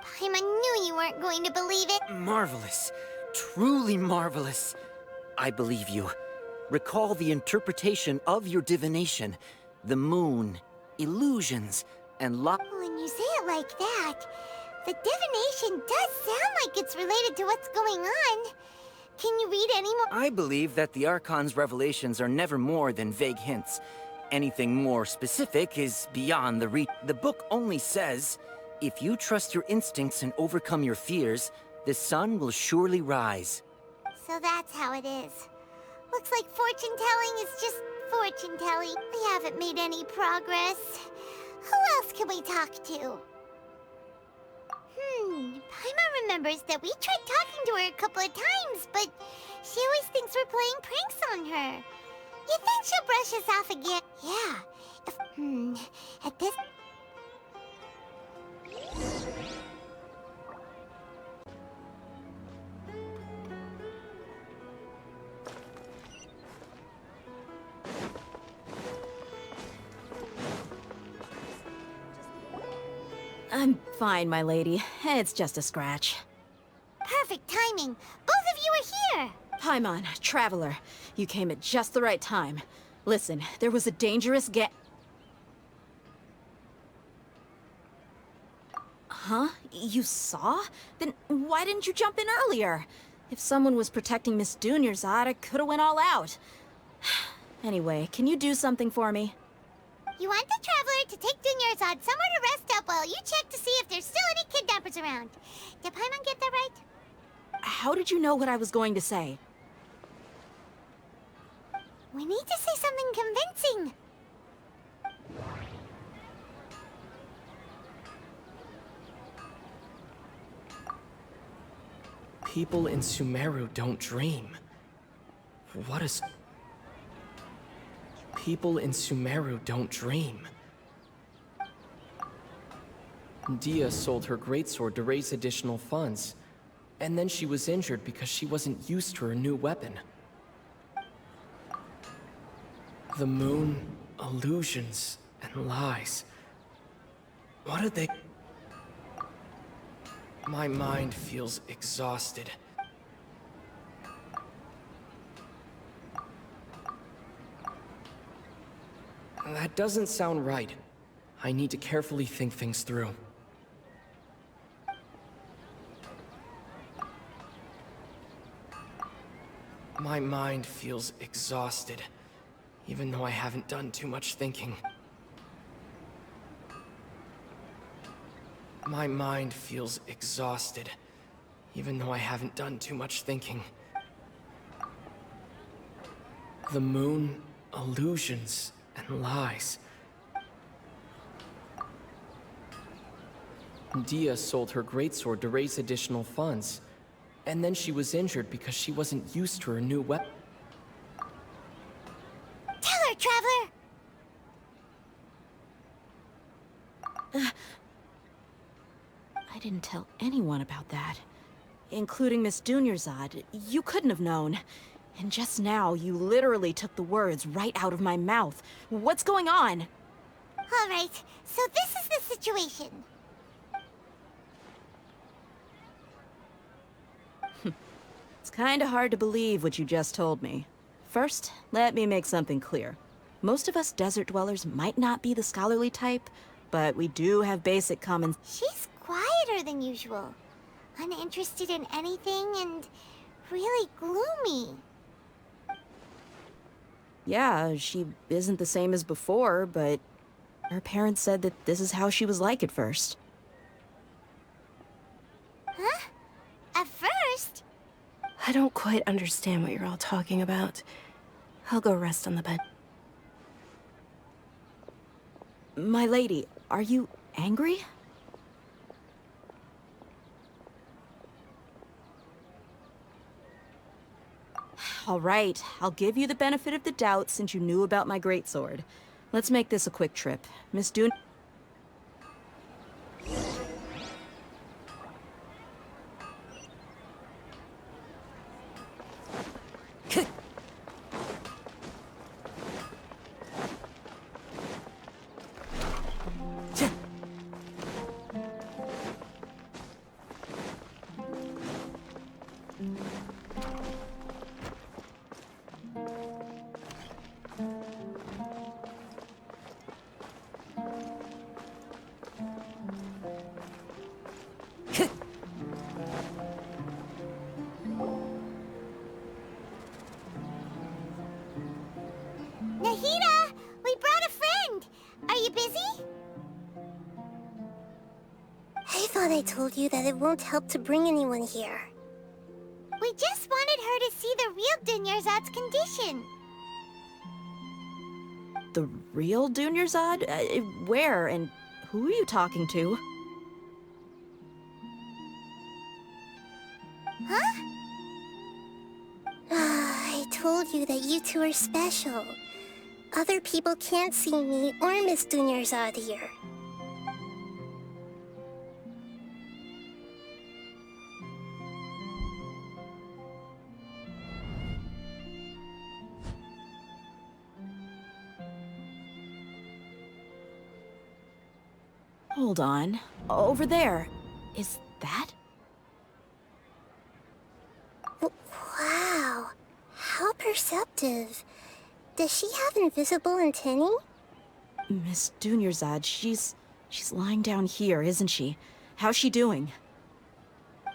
Paimon knew you weren't going to believe it.
Marvelous. Truly marvelous. I believe you. Recall the interpretation of your divination. The moon, illusions, and
When you say it like that, the divination does sound like it's related to what's going on. Can you read any more?
I believe that the Archon's revelations are never more than vague hints. Anything more specific is beyond the reach. The book only says, if you trust your instincts and overcome your fears, the sun will surely rise.
So that's how it is. Looks like fortune-telling is just fortune-telling. We haven't made any progress. Who else can we talk to? Paimon remembers that we tried talking to her a couple of times, but she always thinks we're playing pranks on her. You think she'll brush us off again? Yeah. At this...
Fine, my lady. It's just a scratch.
Perfect timing. Both of you are here.
Paimon, Traveler, you came at just the right time. Listen, there was a dangerous Huh? You saw? Then why didn't you jump in earlier? If someone was protecting Miss Dunyarzad, I could've went all out. Anyway, can you do something for me?
You want the Traveler to take Dunyarzad somewhere to rest up while you check to see if there's still any kidnappers around. Did Paimon get that right?
How did you know what I was going to say?
We need to say something convincing.
People in Sumeru don't dream. What is... People in Sumeru don't dream. Dia sold her greatsword to raise additional funds, and then she was injured because she wasn't used to her new weapon. The moon, illusions, and lies. What are they... My mind feels exhausted. That doesn't sound right. I need to carefully think things through. My mind feels exhausted, even though I haven't done too much thinking. My mind feels exhausted, even though I haven't done too much thinking. The moon, illusions, and lies. Dia sold her greatsword to raise additional funds, and then she was injured because she wasn't used to her new weapon.
Tell her, Traveler!
I didn't tell anyone about that. Including Miss Dunyarzad. You couldn't have known. And just now, you literally took the words right out of my mouth. What's going on?
All right, so this is the situation.
It's kinda hard to believe what you just told me. First, let me make something clear. Most of us desert dwellers might not be the scholarly type, but we do have basic common...
She's quieter than usual. Uninterested in anything and really gloomy.
Yeah, she isn't the same as before, but her parents said that this is how she was like at first.
Huh? At first?
I don't quite understand what you're all talking about. I'll go rest on the bed.
My lady, are you angry? All right, I'll give you the benefit of the doubt since you knew about my greatsword. Let's make this a quick trip. Miss Dun...
Nahida, we brought a friend. Are you busy?
I thought I told you that it won't help to bring anyone here.
We just wanted her to see the real Dunyarzad's condition.
The real Dunyarzad? Where and who are you talking to?
Huh?
I told you that you two are special. Other people can't see me or Miss Dunyarzad here.
Hold on. over there. Is that?
Wow. How perceptive. Does she have invisible antennae?
Miss Dunyarzad, she's lying down here, isn't she? How's she doing?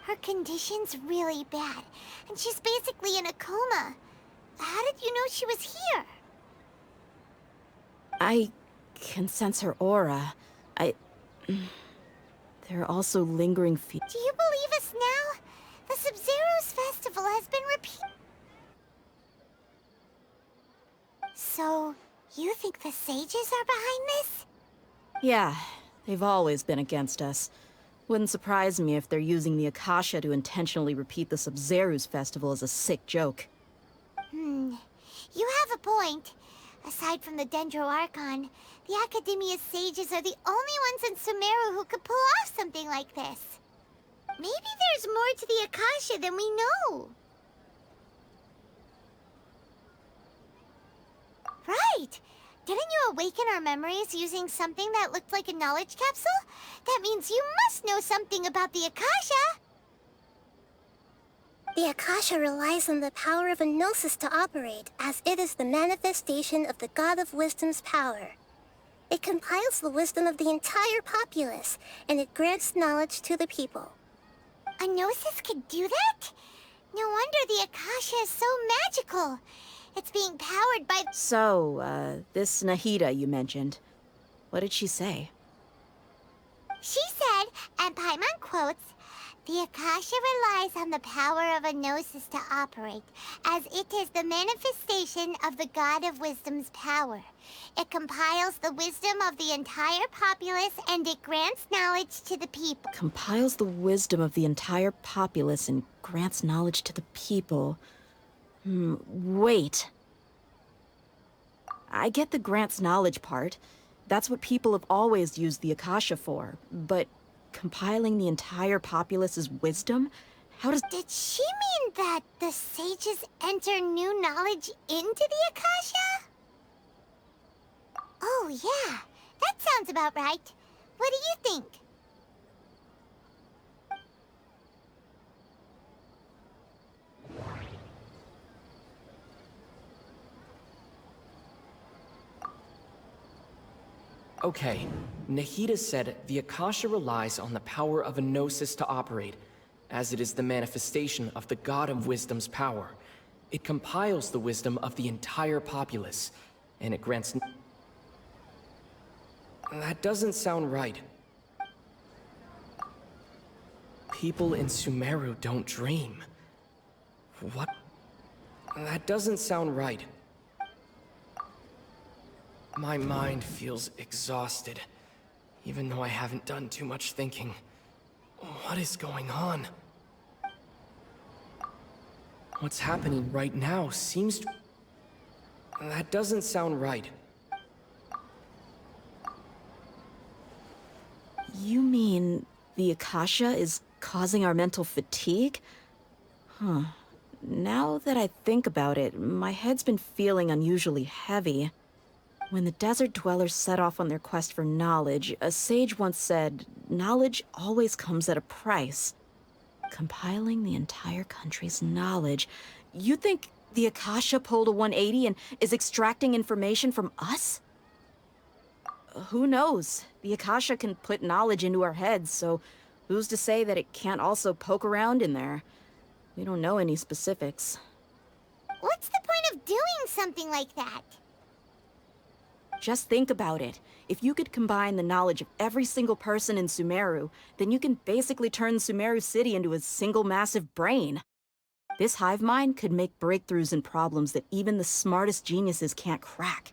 Her condition's really bad, and she's basically in a coma. How did you know she was here?
I can sense her aura. There are also lingering
Do you believe us now? The Sabzeruz festival has been repeated. So, you think the sages are behind this?
Yeah, they've always been against us. Wouldn't surprise me if they're using the Akasha to intentionally repeat the Sabzeruz festival as a sick joke.
You have a point. Aside from the Dendro Archon, the Academia's sages are the only ones in Sumeru who could pull off something like this. Maybe there's more to the Akasha than we know. Right! Didn't you awaken our memories using something that looked like a knowledge capsule? That means you must know something about the Akasha!
The Akasha relies on the power of a gnosis to operate, as it is the manifestation of the God of Wisdom's power. It compiles the wisdom of the entire populace, and it grants knowledge to the people.
A gnosis could do that? No wonder the Akasha is so magical. It's being powered by...
So, this Nahida you mentioned, what did she say?
She said, and Paimon quotes, "The Akasha relies on the power of a gnosis to operate, as it is the manifestation of the God of Wisdom's power. It compiles the wisdom of the entire populace, and it grants knowledge to the people."
Compiles the wisdom of the entire populace and grants knowledge to the people. Wait. I get the grants knowledge part. That's what people have always used the Akasha for. But compiling the entire populace's wisdom? How does...
Did she mean that the sages enter new knowledge into the Akasha? Oh, yeah. That sounds about right. What do you think?
Okay, Nahida said the Akasha relies on the power of a gnosis to operate, as it is the manifestation of the God of Wisdom's power. It compiles the wisdom of the entire populace, and it grants... That doesn't sound right. People in Sumeru don't dream. What? That doesn't sound right. My mind feels exhausted, even though I haven't done too much thinking. What is going on? What's happening right now seems... That doesn't sound right.
You mean the Akasha is causing our mental fatigue? Huh. Now that I think about it, my head's been feeling unusually heavy. When the desert dwellers set off on their quest for knowledge, a sage once said, knowledge always comes at a price. Compiling the entire country's knowledge. You think the Akasha pulled a 180 and is extracting information from us? Who knows? The Akasha can put knowledge into our heads, so who's to say that it can't also poke around in there? We don't know any specifics.
What's the point of doing something like that?
Just think about it. If you could combine the knowledge of every single person in Sumeru, then you can basically turn Sumeru City into a single massive brain. This hive mind could make breakthroughs in problems that even the smartest geniuses can't crack.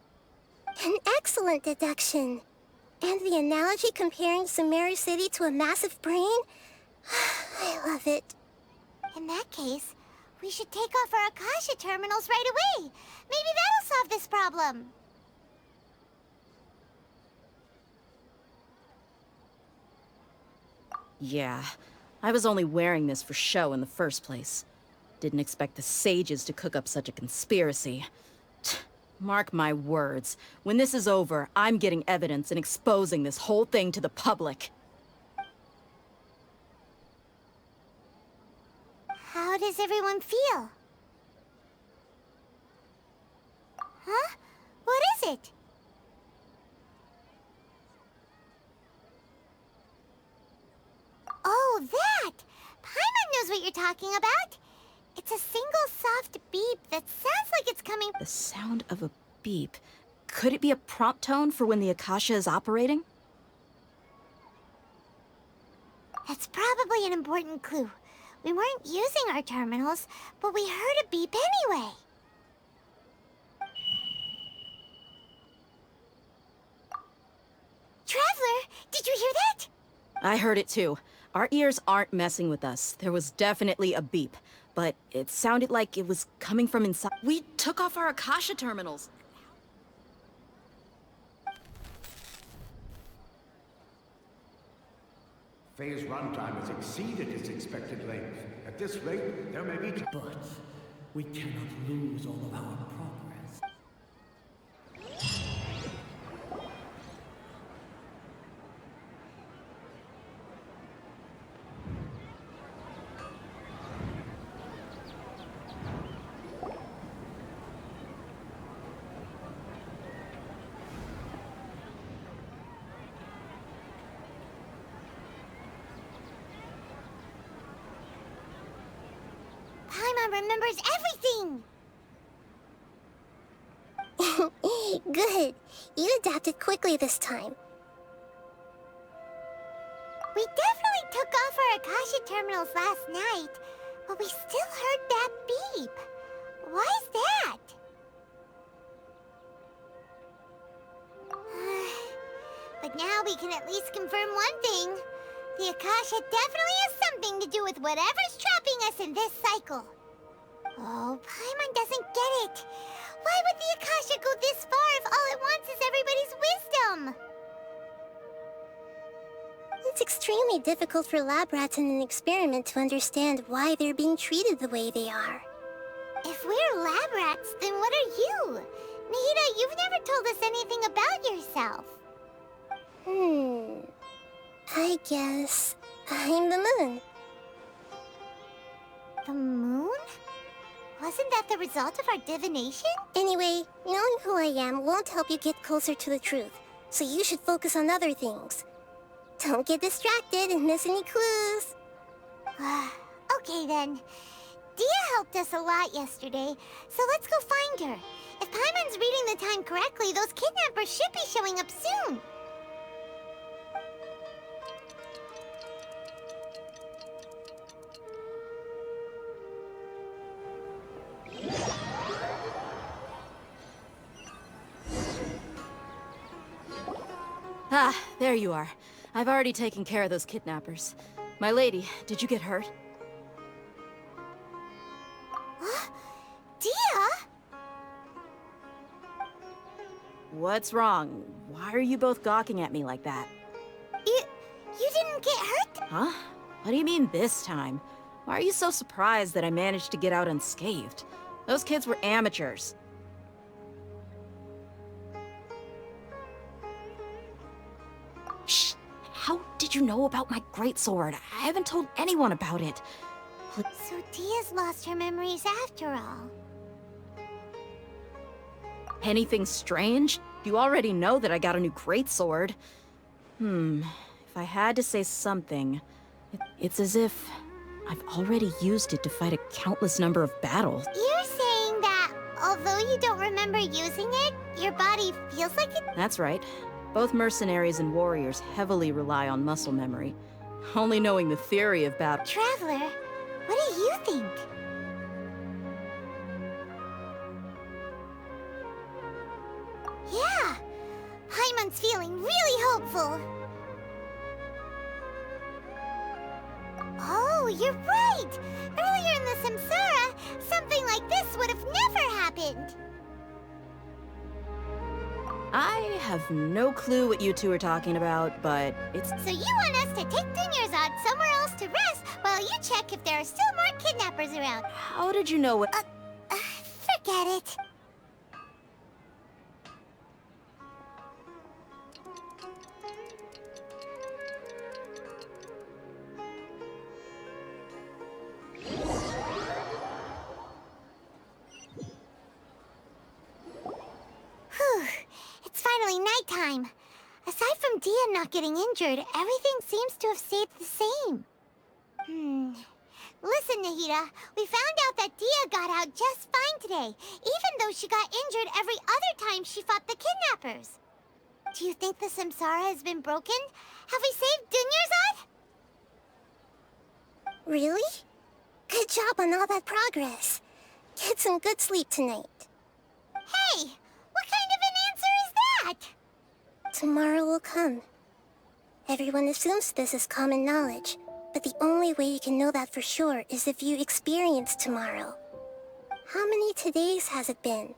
An excellent deduction. And the analogy comparing Sumeru City to a massive brain? I love it.
In that case, we should take off our Akasha terminals right away. Maybe that'll solve this problem.
Yeah, I was only wearing this for show in the first place. Didn't expect the sages to cook up such a conspiracy. Mark my words, when this is over, I'm getting evidence and exposing this whole thing to the public.
How does everyone feel? Huh? What is it? Oh, that! Paimon knows what you're talking about. It's a single soft beep that sounds like it's coming...
The sound of a beep. Could it be a prompt tone for when the Akasha is operating?
That's probably an important clue. We weren't using our terminals, but we heard a beep anyway. Traveler, did you hear that?
I heard it too. Our ears aren't messing with us. There was definitely a beep, but it sounded like it was coming from inside. We took off our Akasha terminals.
Faye's runtime has exceeded its expected length. At this rate, there may be...
But we cannot lose all of our progress.
Paimon remembers everything!
Good. You adapted quickly this time.
We definitely took off our Akasha terminals last night, but we still heard that beep. Why is that? But now we can at least confirm one thing. The Akasha definitely has something to do with whatever's trapping us in this cycle. Oh, Paimon doesn't get it. Why would the Akasha go this far if all it wants is everybody's wisdom?
It's extremely difficult for lab rats in an experiment to understand why they're being treated the way they are.
If we're lab rats, then what are you? Nahida, you've never told us anything about yourself.
I guess I'm the moon.
The moon? Wasn't that the result of our divination?
Anyway, knowing who I am won't help you get closer to the truth, so you should focus on other things. Don't get distracted and miss any clues.
Okay then. Dia helped us a lot yesterday, so let's go find her. If Paimon's reading the time correctly, those kidnappers should be showing up soon.
Ah, there you are. I've already taken care of those kidnappers. My lady, did you get hurt?
Dia?
What's wrong? Why are you both gawking at me like that?
You didn't get hurt?
Huh? What do you mean this time? Why are you so surprised that I managed to get out unscathed? Those kids were amateurs. Shh! How did you know about my greatsword? I haven't told anyone about it.
So Dia's lost her memories after all.
Anything strange? You already know that I got a new greatsword. If I had to say something, it's as if I've already used it to fight a countless number of battles.
You're saying that, although you don't remember using it, your body feels like it?
That's right. Both mercenaries and warriors heavily rely on muscle memory. Only knowing the theory of battle.
Traveler, what do you think? Yeah! Paimon's feeling really hopeful. Oh, you're right! Earlier in the Samsara, something like this would have never happened.
I have no clue what you two are talking about, but it's...
So you want us to take Dunyarzad somewhere else to rest while you check if there are still more kidnappers around?
How did you know what...
Forget it. not getting injured, everything seems to have stayed the same. Listen, Nahida, we found out that Dia got out just fine today, even though she got injured every other time she fought the kidnappers. Do you think the Samsara has been broken? Have we saved Dunyarzad?
Really? Good job on all that progress. Get some good sleep tonight.
Hey, what kind of an answer is that?
Tomorrow will come. Everyone assumes this is common knowledge, but the only way you can know that for sure is if you experience tomorrow. How many todays has it been?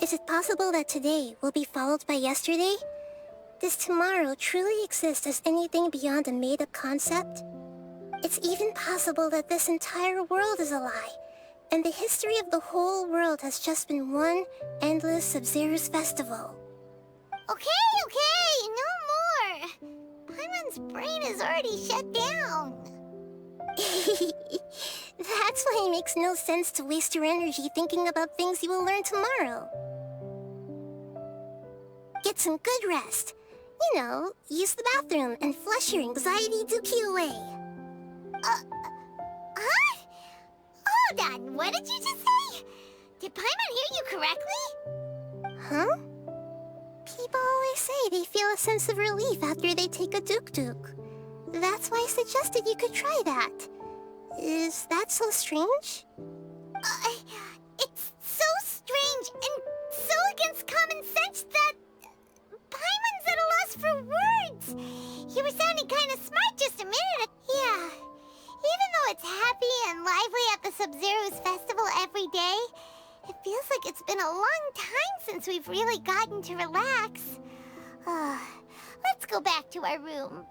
Is it possible that today will be followed by yesterday? Does tomorrow truly exist as anything beyond a made-up concept? It's even possible that this entire world is a lie, and the history of the whole world has just been one endless Sabzeruz festival.
Okay, no more. Paimon's brain is already shut down.
That's why it makes no sense to waste your energy thinking about things you will learn tomorrow. Get some good rest. You know, use the bathroom and flush your anxiety dookie away.
Huh? Hold on, what did you just say? Did Paimon hear you correctly?
Huh? People always say they feel a sense of relief after they take a duk-duk. That's why I suggested you could try that. Is that so strange?
It's so strange and so against common sense that Paimon's at a loss for words. You were sounding kind of smart just a minute ago. Yeah. Even though it's happy and lively at the Sabzeruz festival every day, it feels like it's been a long time since we've really gotten to relax. Let's go back to our room.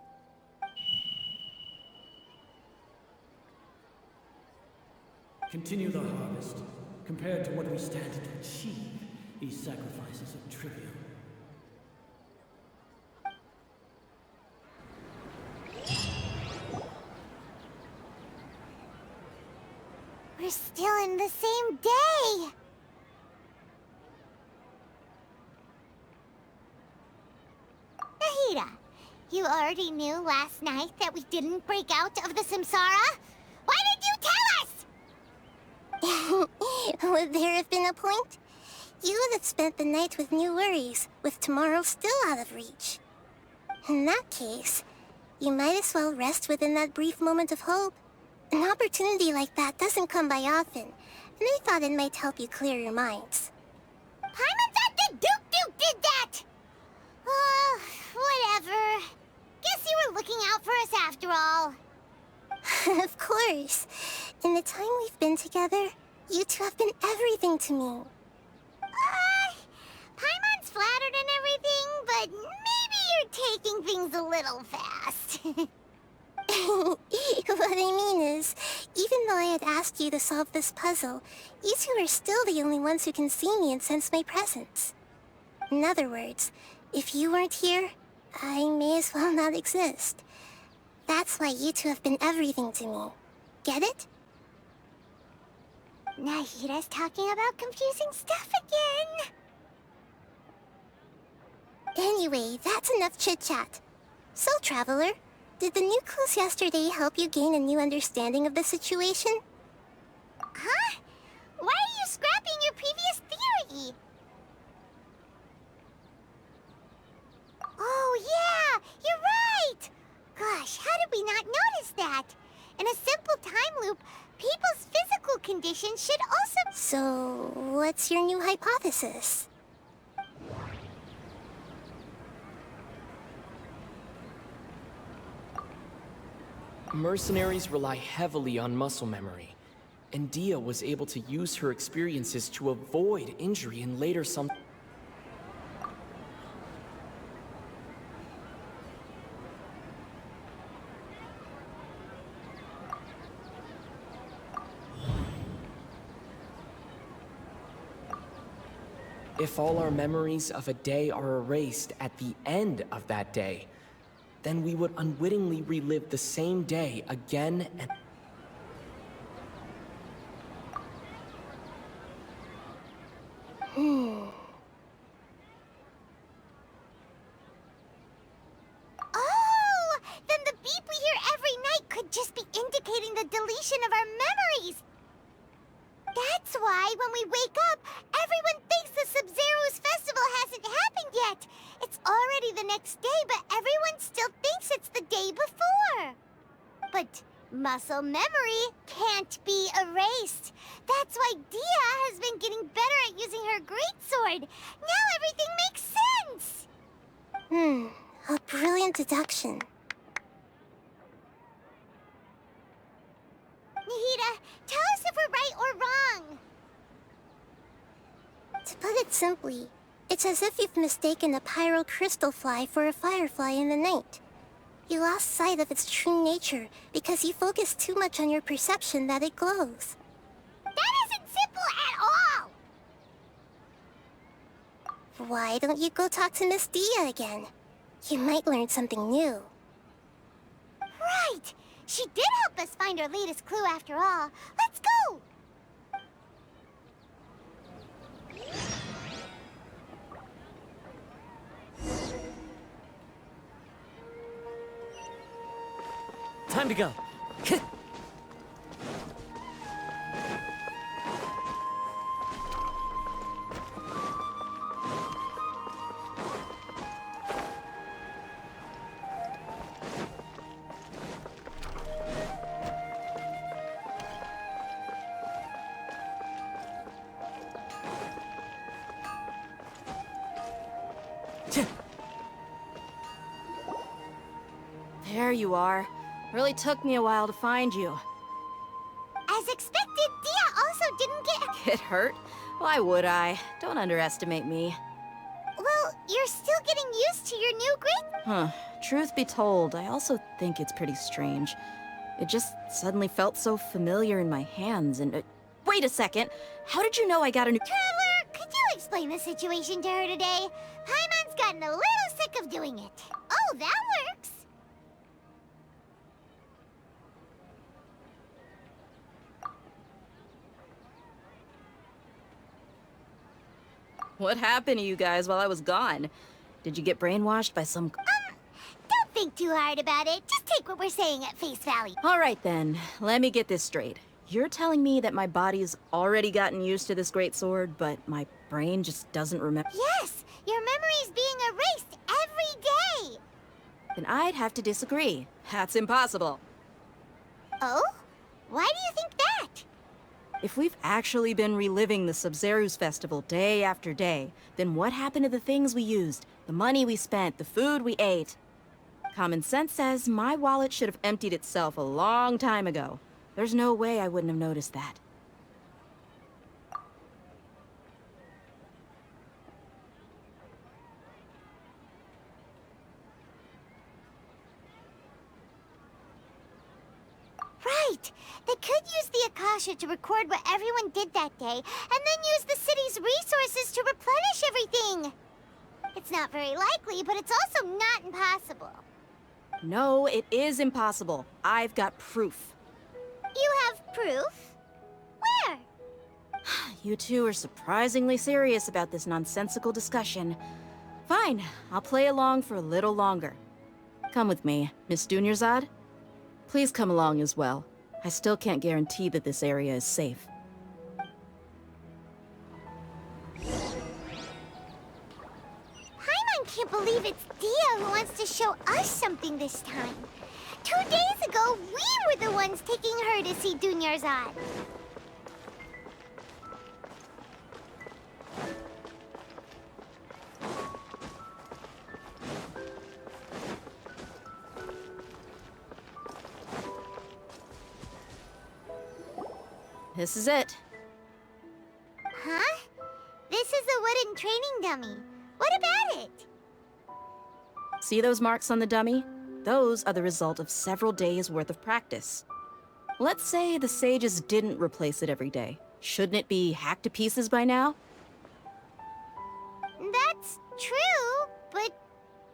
Continue the harvest. Compared to what we stand to achieve, these sacrifices are trivial.
We're still in the same day! Nahida, you already knew last night that we didn't break out of the Samsara? Why did you tell us?
Would there have been a point? You would have spent the night with new worries, with tomorrow still out of reach. In that case, you might as well rest within that brief moment of hope. An opportunity like that doesn't come by often, and I thought it might help you clear your minds.
Paimon thought the Duke did that! Whatever. Guess you were looking out for us after all.
Of course. In the time we've been together, you two have been everything to me.
Paimon's flattered and everything, but maybe you're taking things a little fast.
What I mean is, even though I had asked you to solve this puzzle, you two are still the only ones who can see me and sense my presence. In other words, if you weren't here, I may as well not exist. That's why you two have been everything to me. Get it?
Nahida's talking about confusing stuff again.
Anyway, that's enough chit-chat. So, Traveler, did the new clues yesterday help you gain a new understanding of the situation?
Huh? Why are you scrapping your previous theory? Oh yeah, you're right! Gosh, how did we not notice that? In a simple time loop, people's physical condition should also...
So, what's your new hypothesis?
Mercenaries rely heavily on muscle memory, and Dia was able to use her experiences to avoid injury in later some... If all our memories of a day are erased at the end of that day, then we would unwittingly relive the same day again and...
deletion of our memories. That's why when we wake up, everyone thinks the Sabzeruz festival hasn't happened yet. It's already the next day, but everyone still thinks it's the day before. But muscle memory can't be erased. That's why Dia has been getting better at using her greatsword. Now everything makes sense.
A brilliant deduction.
Nahida, tell us if we're right or wrong.
To put it simply, it's as if you've mistaken a pyro crystal fly for a firefly in the night. You lost sight of its true nature because you focused too much on your perception that it glows.
That isn't simple at all!
Why don't you go talk to Miss Dia again? You might learn something new.
Right! She did help us find our latest clue after all. Let's go!
Time to go.
There you are. Really took me a while to find you.
As expected, Dia also didn't
Get hurt? Why would I? Don't underestimate me.
Well, you're still getting used to your new grade.
Huh. Truth be told, I also think it's pretty strange. It just suddenly felt so familiar in my hands and... wait a second! How did you know I got a new...
Traveler, could you explain the situation to her today? Paimon's gotten a little sick of doing it. Oh, that works.
What happened to you guys while I was gone? Did you get brainwashed by some...
Don't think too hard about it. Just take what we're saying at face value.
All right then, let me get this straight. You're telling me that my body's already gotten used to this great sword, but my brain just doesn't remember...
Yes, your memory's being erased every day.
Then I'd have to disagree. That's impossible.
Oh? Why do you think that?
If we've actually been reliving the Sabzeruz festival day after day, then what happened to the things we used, the money we spent, the food we ate? Common sense says my wallet should have emptied itself a long time ago. There's no way I wouldn't have noticed that.
Right! They could use the Akasha to record what everyone did that day, and then use the city's resources to replenish everything! It's not very likely, but it's also not impossible.
No, it is impossible. I've got proof.
You have proof? Where?
You two are surprisingly serious about this nonsensical discussion. Fine, I'll play along for a little longer. Come with me, Miss Dunyarzad. Please come along as well. I still can't guarantee that this area is safe.
Paimon can't believe it's Dia who wants to show us something this time. 2 days ago, we were the ones taking her to see Dunyarzad.
This is it.
Huh? This is a wooden training dummy. What about it?
See those marks on the dummy? Those are the result of several days' worth of practice. Let's say the sages didn't replace it every day. Shouldn't it be hacked to pieces by now?
That's true, but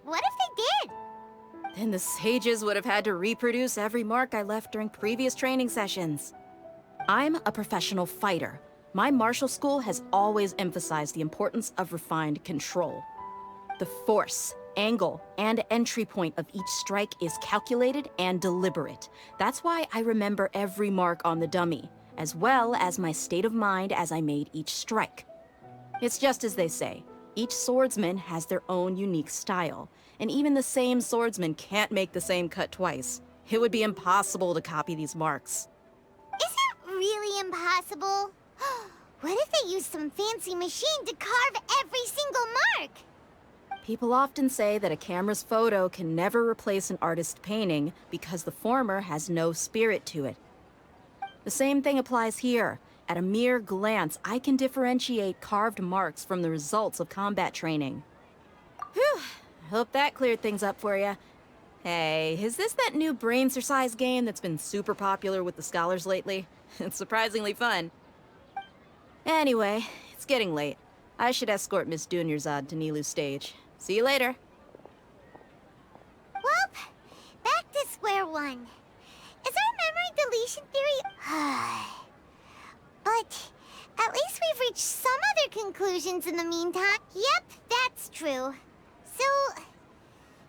what if they did?
Then the sages would have had to reproduce every mark I left during previous training sessions. I'm a professional fighter. My martial school has always emphasized the importance of refined control. The Force. angle and entry point of each strike is calculated and deliberate. That's why I remember every mark on the dummy, as well as my state of mind as I made each strike. It's just as they say, each swordsman has their own unique style, and even the same swordsman can't make the same cut twice. It would be impossible to copy these marks.
Is it really impossible? What if they used some fancy machine to carve every single mark?
People often say that a camera's photo can never replace an artist's painting because the former has no spirit to it. The same thing applies here. At a mere glance, I can differentiate carved marks from the results of combat training. Whew, hope that cleared things up for you. Hey, is this that new brain exercise game that's been super popular with the scholars lately? It's surprisingly fun. Anyway, it's getting late. I should escort Miss Dunyarzad to Nilu's stage. See you later.
Well, back to square one. Is our memory deletion theory... But at least we've reached some other conclusions in the meantime. Yep, that's true. So,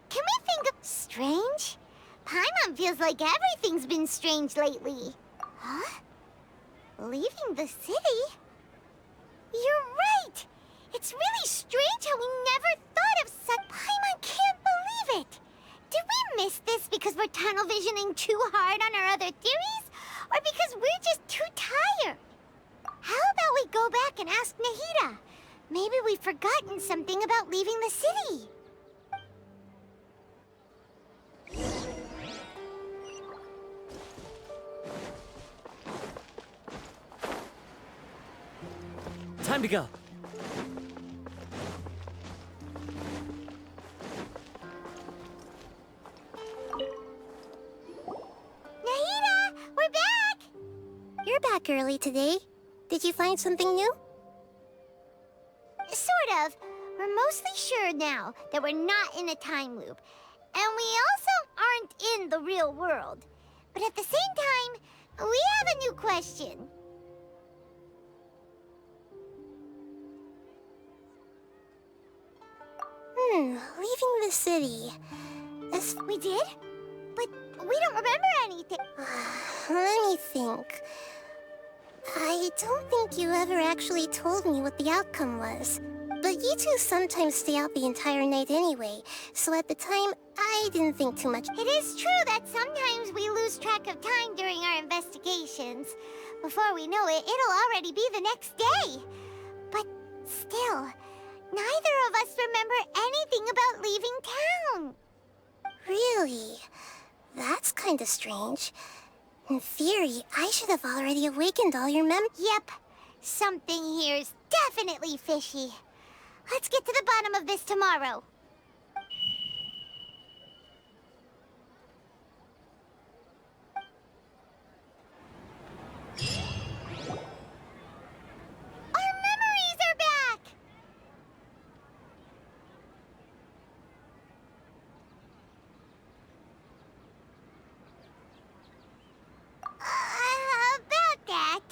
can we think of strange? Paimon feels like everything's been strange lately. Huh? Leaving the city? You're right! It's really strange how we never thought of such... Paimon can't believe it! Did we miss this because we're tunnel visioning too hard on our other theories? Or because we're just too tired? How about we go back and ask Nahida? Maybe we've forgotten something about leaving the city.
Time to go.
Nahida, we're back!
You're back early today. Did you find something new?
Sort of. We're mostly sure now that we're not in a time loop. And we also aren't in the real world. But at the same time, we have a new question.
Leaving the city.
We did? But we don't remember anything.
Let me think. I don't think you ever actually told me what the outcome was. But you two sometimes stay out the entire night anyway, so at the time, I didn't think too much.
It is true that sometimes we lose track of time during our investigations. Before we know it, it'll already be the next day. But still, neither of us remember anything about leaving town.
Really? That's kinda strange. In theory, I should have already awakened all your
Yep. Something here's definitely fishy. Let's get to the bottom of this tomorrow. Our memories are back! About that...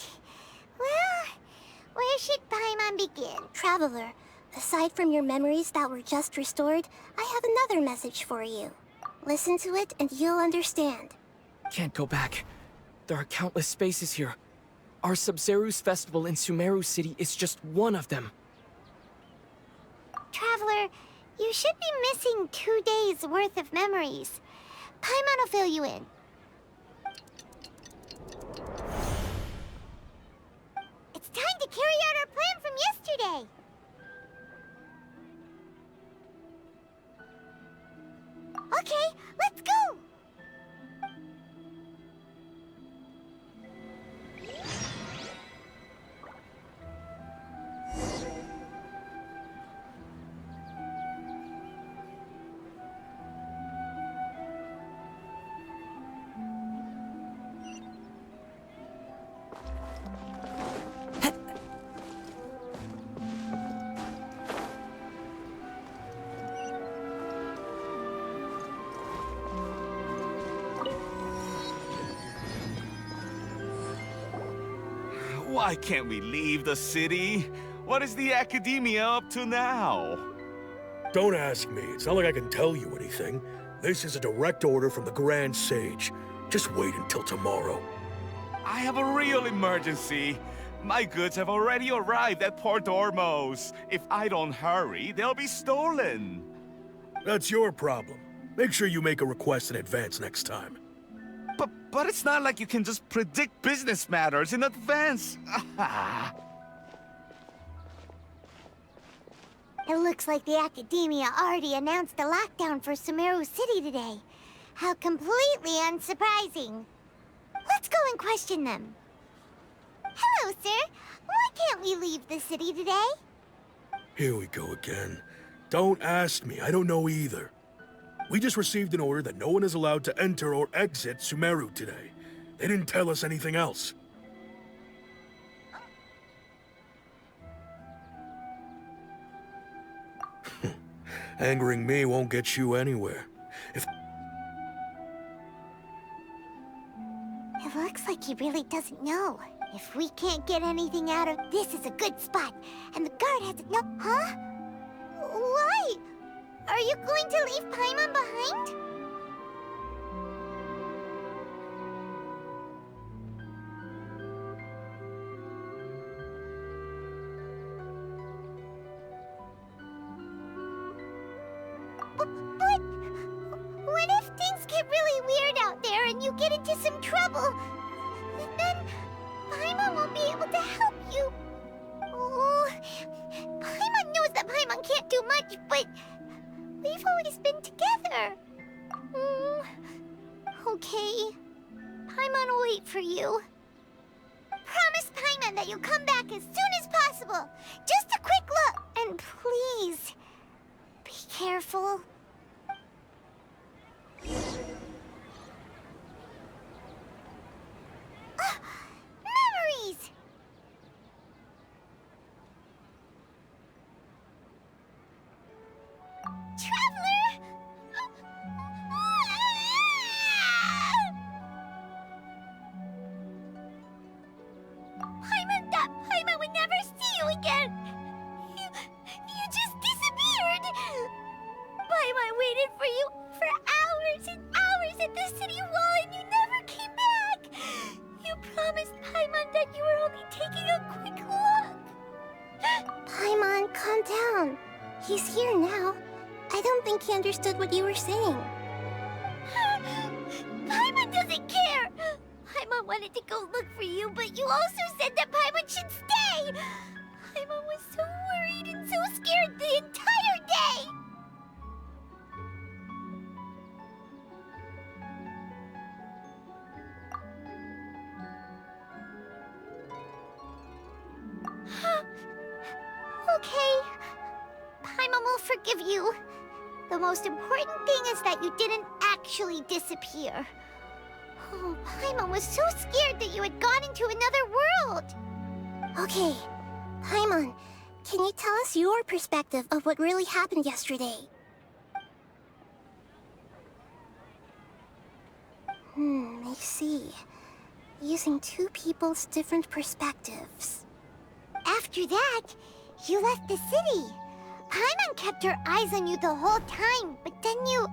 Well, where should Paimon begin?
Traveler, aside from your memories that were just restored, I have another message for you. Listen to it and you'll understand.
Can't go back. There are countless spaces here. Our Sabzeruz festival in Sumeru City is just one of them.
Traveler, you should be missing 2 days worth of memories. Paimon will fill you in. It's time to carry out our plan from yesterday. Okay, let's go!
Why can't we leave the city? What is the Academia up to now?
Don't ask me. It's not like I can tell you anything. This is a direct order from the Grand Sage. Just wait until tomorrow.
I have a real emergency. My goods have already arrived at Port Ormos. If I don't hurry, they'll be stolen.
That's your problem. Make sure you make a request in advance next time.
But it's not like you can just predict business matters in advance.
It looks like the Academia already announced a lockdown for Sabzeruz City today. How completely unsurprising. Let's go and question them. Hello, sir. Why can't we leave the city today?
Here we go again. Don't ask me. I don't know either. We just received an order that no one is allowed to enter or exit Sumeru today. They didn't tell us anything else. Angering me won't get you anywhere.
It looks like he really doesn't know. If we can't get anything out of this is a good spot, and the guard has to know. Huh? Why? Are you going to leave Paimon behind? But what if things get really weird out there and you get into some trouble? Then Paimon won't be able to help you. Oh, Paimon knows that Paimon can't do much, but we've always been together. Okay. Paimon will wait for you. Promise Paimon that you'll come back as soon as possible. Just a quick look. And please, be careful. Memories! Traveler! Paimon would never see you again! You just disappeared! Paimon waited for you for hours and hours at the city wall and you never came back! You promised Paimon that you were only taking a quick look!
Paimon, calm down. He's here now. I don't think he understood what you were saying.
Paimon doesn't care! Paimon wanted to go look for you, but you also said that Paimon should stay! Paimon was so worried and so scared the entire day! Okay. Paimon will forgive you. The most important thing is that you didn't actually disappear. Oh, Paimon was so scared that you had gone into another world.
Okay, Paimon, can you tell us your perspective of what really happened yesterday? I see. Using two people's different perspectives.
After that, you left the city. Paimon kept her eyes on you the whole time, but then you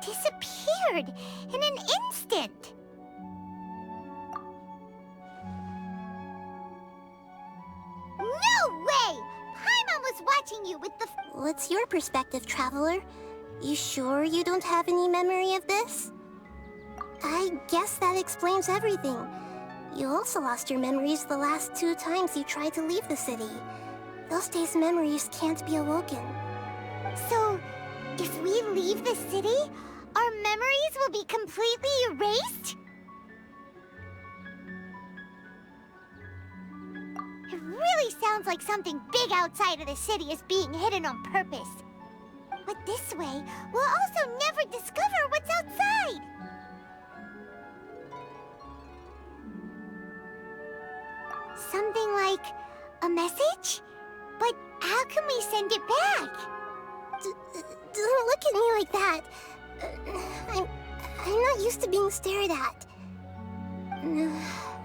disappeared in an instant. No way! Paimon was watching you with the...
What's your perspective, Traveler? You sure you don't have any memory of this? I guess that explains everything. You also lost your memories the last 2 times you tried to leave the city. Those days' memories can't be awoken.
So, if we leave the city, our memories will be completely erased? It really sounds like something big outside of the city is being hidden on purpose. But this way, we'll also never discover what's outside. Something like a message? But how can we send it back?
Don't look at me like that. I'm not used to being stared at.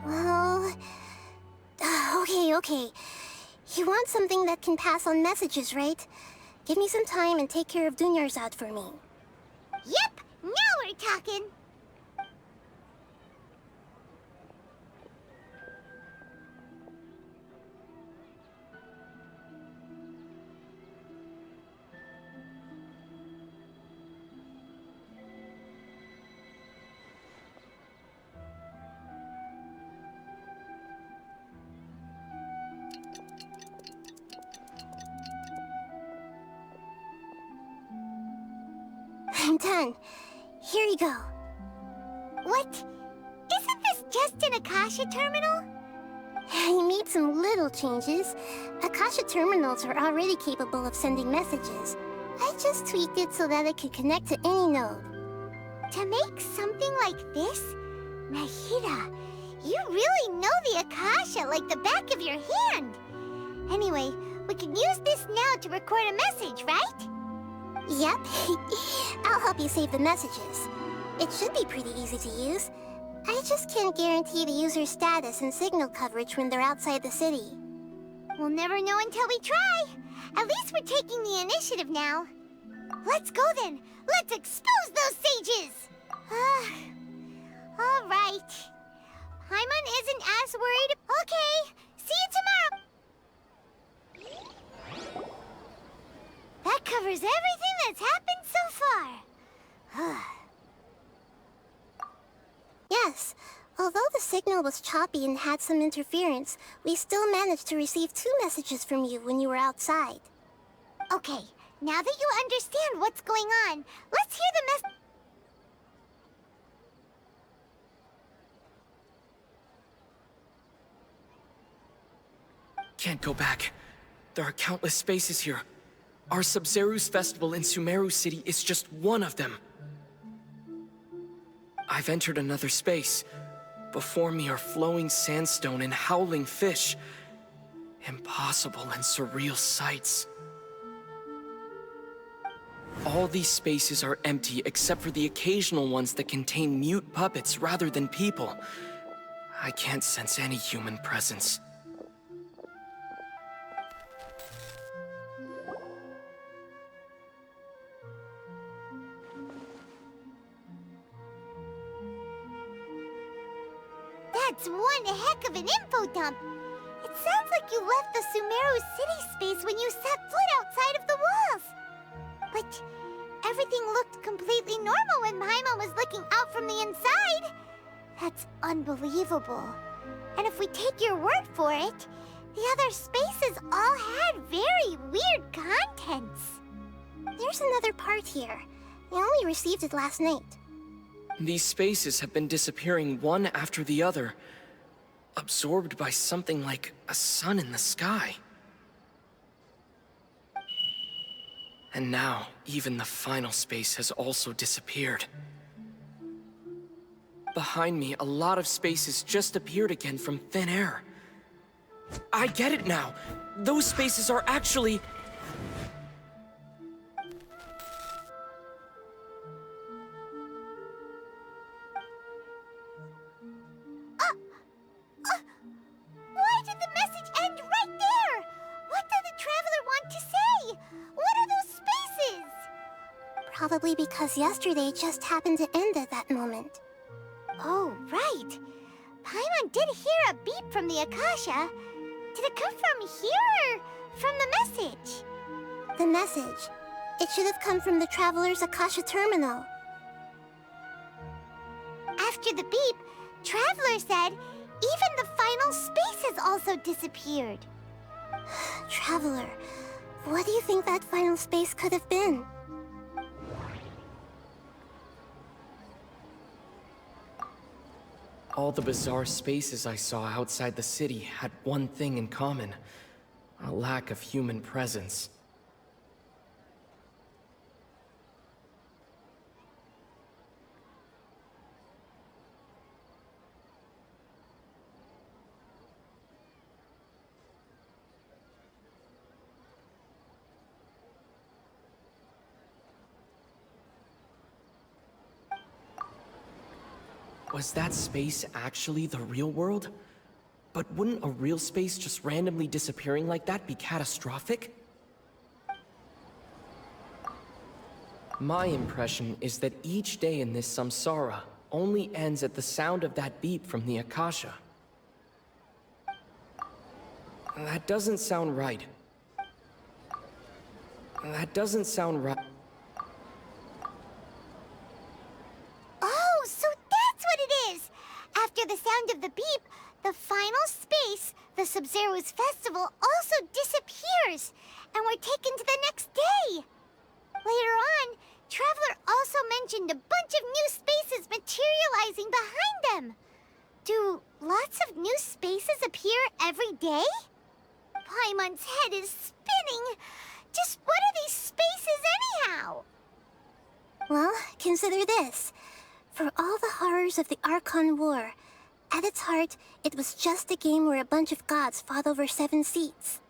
Well... okay. You want something that can pass on messages, right? Give me some time and take care of Dunyarzad for me.
Yep, now we're talking.
I'm done. Here you go.
What? Isn't this just an Akasha terminal?
I made some little changes. Akasha terminals are already capable of sending messages. I just tweaked it so that it could connect to any node.
To make something like this? Nahida, you really know the Akasha like the back of your hand. Anyway, we can use this now to record a message, right?
Yep. I'll help you save the messages. It should be pretty easy to use. I just can't guarantee the user's status and signal coverage when they're outside the city.
We'll never know until we try. At least we're taking the initiative now. Let's go then. Let's expose those sages. All right. Paimon isn't as worried. Okay. See you tomorrow. That covers everything that's happened so far.
Yes. Although the signal was choppy and had some interference, we still managed to receive 2 messages from you when you were outside.
Okay, now that you understand what's going on, let's hear the message.
Can't go back. There are countless spaces here. Our Sabzeruz festival in Sumeru City is just one of them. I've entered another space. Before me are flowing sandstone and howling fish. Impossible and surreal sights. All these spaces are empty except for the occasional ones that contain mute puppets rather than people. I can't sense any human presence.
That's one heck of an info dump. It sounds like you left the Sumeru city space when you set foot outside of the walls. But everything looked completely normal when Paimon was looking out from the inside. That's unbelievable. And if we take your word for it, the other spaces all had very weird contents.
There's another part here. I only received it last night.
These spaces have been disappearing one after the other, absorbed by something like a sun in the sky. And now, even the final space has also disappeared. Behind me, a lot of spaces just appeared again from thin air. I get it now! Those spaces are actually...
Why did the message end right there? What did the Traveler want to say? What are those spaces?
Probably because yesterday just happened to end at that moment.
Oh, right. Paimon did hear a beep from the Akasha. Did it come from here or from the message?
The message. It should have come from the Traveler's Akasha terminal.
After the beep, Traveler said even the final spaces also disappeared.
Traveler, what do you think that final space could have been?
All the bizarre spaces I saw outside the city had one thing in common: a lack of human presence. Was that space actually the real world? But wouldn't a real space just randomly disappearing like that be catastrophic? My impression is that each day in this samsara only ends at the sound of that beep from the Akasha. That doesn't sound right. That doesn't sound right.
Oh, so that's what it is! After the sound of the beep, the final space, the Sabzeruz festival, also disappears, and we're taken to the next day. Later on, Traveler also mentioned a bunch of new spaces materializing behind them. Do lots of new spaces appear every day? Paimon's head is spinning. Just what are these spaces anyhow?
Well, consider this. For all the horrors of the Archon War, at its heart, it was just a game where a bunch of gods fought over 7 seats.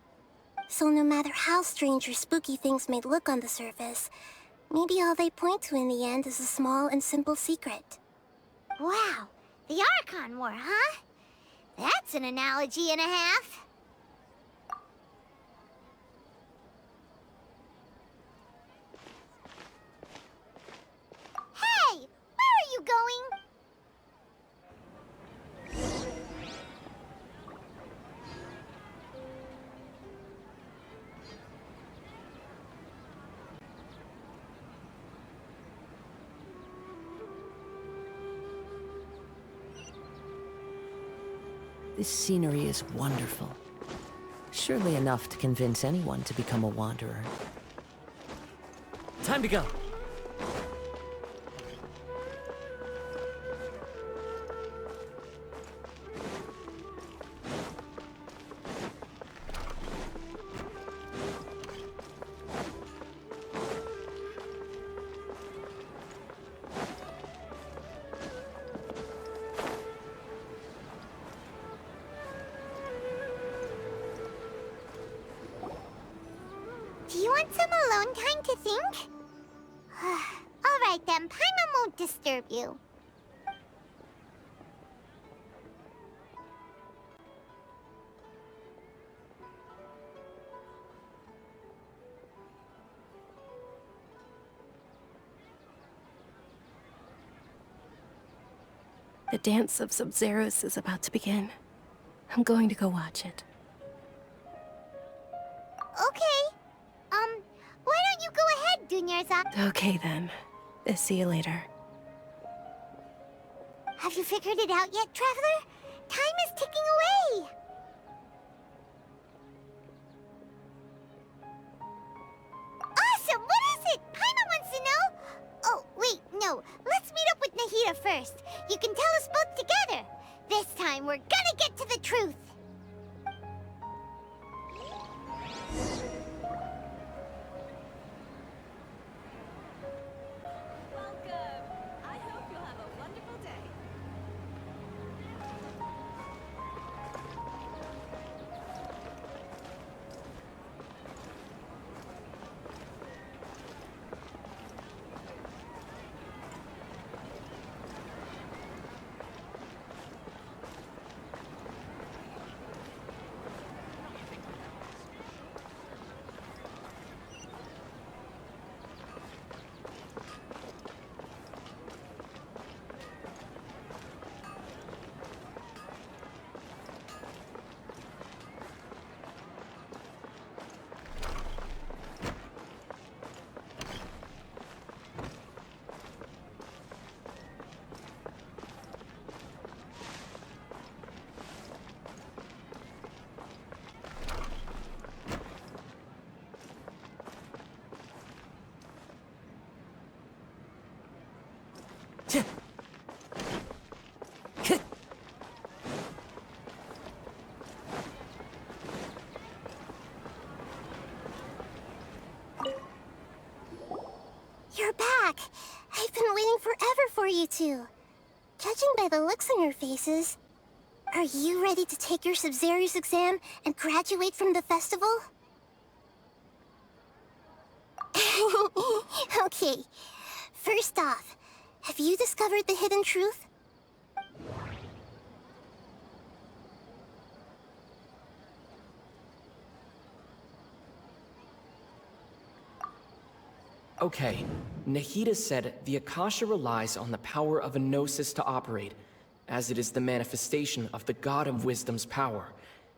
So no matter how strange or spooky things may look on the surface, maybe all they point to in the end is a small and simple secret.
Wow, the Archon War, huh? That's an analogy and a half. Hey, where are you going?
This scenery is wonderful. Surely enough to convince anyone to become a wanderer.
Time to go.
Do you want some alone time to think? All right then, Paimon won't disturb you.
The dance of Sabzeruz is about to begin. I'm going to go watch it.
Okay. Why don't you go ahead, Dunyarzad?
Okay then. See you later.
Have you figured it out yet, Traveler? Time is ticking away. Awesome! What is it? Paimon wants to know. Oh, wait, no. Let's meet up with Nahida first. You can tell us both together. This time, we're gonna get to the truth.
You're back! I've been waiting forever for you two. Judging by the looks on your faces, are you ready to take your Sabzeruz exam and graduate from the festival? Okay, first off, have you discovered the hidden truth?
Okay, Nahida said the Akasha relies on the power of a gnosis to operate, as it is the manifestation of the God of Wisdom's power.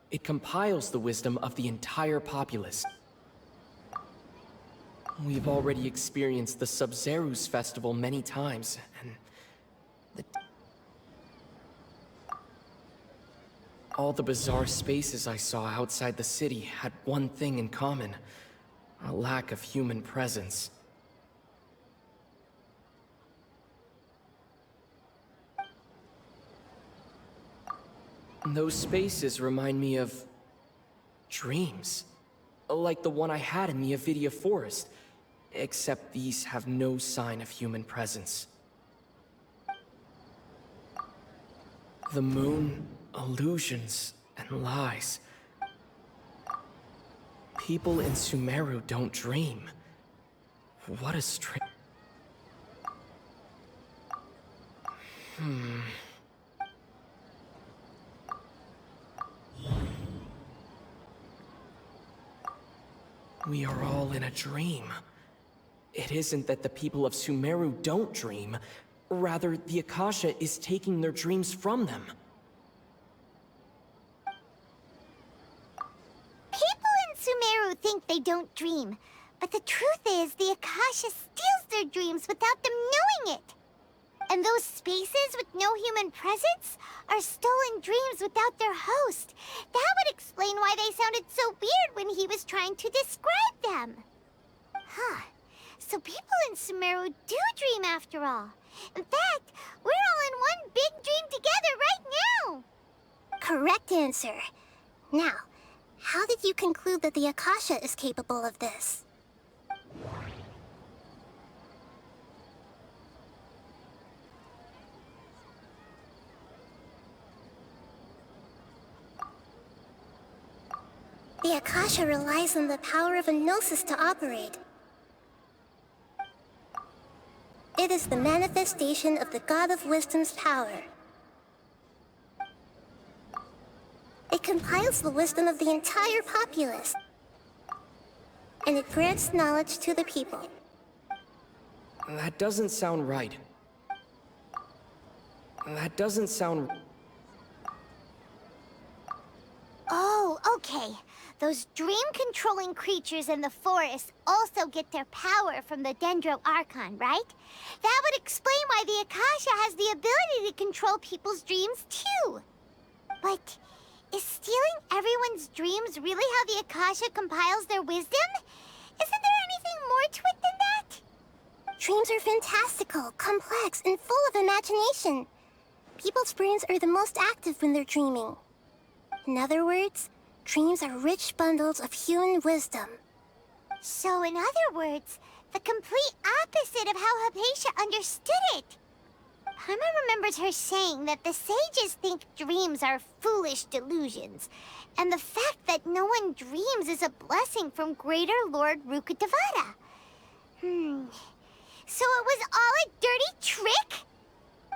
It compiles the wisdom of the entire populace. We've already experienced the Sabzeruz festival many times, and all the bizarre spaces I saw outside the city had one thing in common: a lack of human presence. Those spaces remind me of dreams, like the one I had in the Avidia Forest, except these have no sign of human presence. The moon, illusions, and lies. People in Sumeru don't dream. What a strange... We are all in a dream. It isn't that the people of Sumeru don't dream. Rather, the Akasha is taking their dreams from them.
People in Sumeru think they don't dream, but the truth is the Akasha steals their dreams without them knowing it. And those spaces with no human presence are stolen dreams without their host. That would explain why they sounded so weird when he was trying to describe them. Huh. So people in Sumeru do dream after all. In fact, we're all in one big dream together right now.
Correct answer. Now, how did you conclude that the Akasha is capable of this? The Akasha relies on the power of a gnosis to operate. It is the manifestation of the God of Wisdom's power. It compiles the wisdom of the entire populace. And it grants knowledge to the people.
That doesn't sound right. That doesn't sound...
Oh, okay. Those dream-controlling creatures in the forest also get their power from the Dendro Archon, right? That would explain why the Akasha has the ability to control people's dreams, too. But is stealing everyone's dreams really how the Akasha compiles their wisdom? Isn't there anything more to it than that?
Dreams are fantastical, complex, and full of imagination. People's brains are the most active when they're dreaming. In other words, dreams are rich bundles of human wisdom.
So in other words, the complete opposite of how Hypatia understood it. Paimon remembers her saying that the sages think dreams are foolish delusions, and the fact that no one dreams is a blessing from Greater Lord Rukkhadevata. So it was all a dirty trick?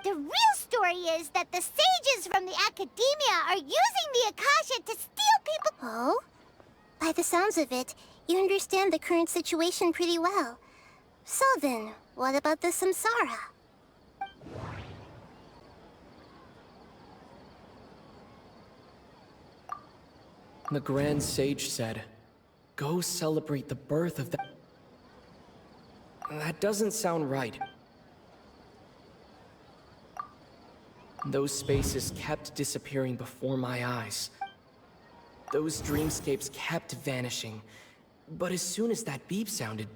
The real story is that the sages from the Academia are using the Akasha to steal people—
Oh? By the sounds of it, you understand the current situation pretty well. So then, what about the Samsara?
The Grand Sage said, "Go celebrate the birth of the..." That doesn't sound right. Those spaces kept disappearing before my eyes. Those dreamscapes kept vanishing. But as soon as that beep sounded...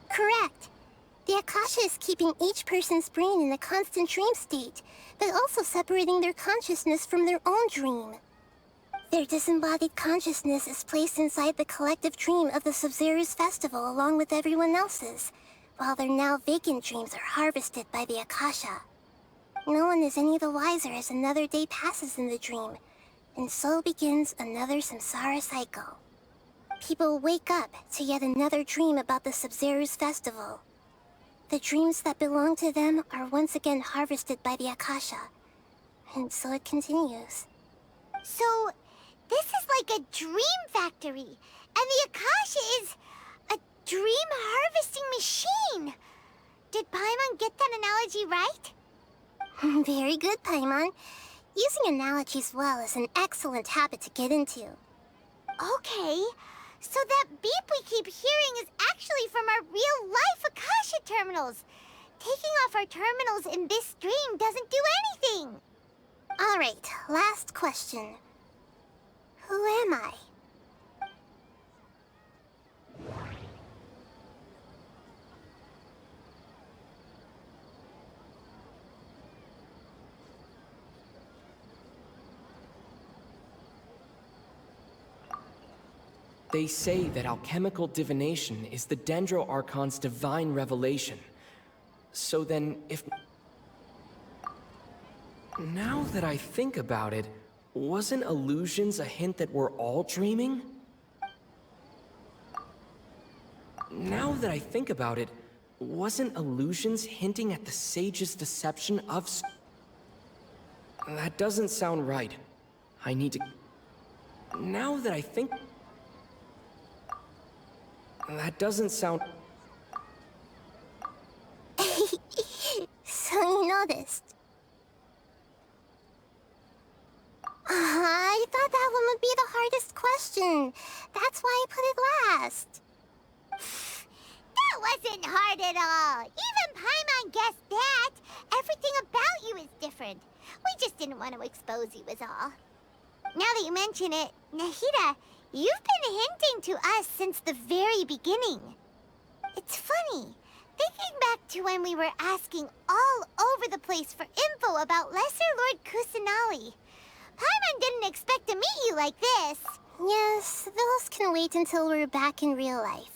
Correct. The Akasha is keeping each person's brain in a constant dream state, but also separating their consciousness from their own dream. Their disembodied consciousness is placed inside the collective dream of the Sabzeruz festival along with everyone else's, while their now vacant dreams are harvested by the Akasha. No one is any the wiser as another day passes in the dream, and so begins another samsara cycle. People wake up to yet another dream about the Sabzeruz festival. The dreams that belong to them are once again harvested by the Akasha. And so it continues.
So, this is like a dream factory, and the Akasha is a dream harvesting machine. Did Paimon get that analogy right?
Very good, Paimon. Using analogies well is an excellent habit to get into.
Okay, so that beep we keep hearing is actually from our real-life Akasha terminals. Taking off our terminals in this dream doesn't do anything.
All right, last question. Who am I?
They say that alchemical divination is the Dendro Archon's divine revelation. So then, if... Now that I think about it, wasn't illusions a hint that we're all dreaming? Now that I think about it, wasn't illusions hinting at the sage's deception of... That doesn't sound right. I need to... Now that I think... That doesn't sound...
So you noticed. I thought that one would be the hardest question. That's why I put it last.
That wasn't hard at all. Even Paimon guessed that. Everything about you is different. We just didn't want to expose you is all. Now that you mention it, Nahida, you've been hinting to us since the very beginning. It's funny, thinking back to when we were asking all over the place for info about Lesser Lord Kusanali. Paimon didn't expect to meet you like this.
Yes, those can wait until we're back in real life.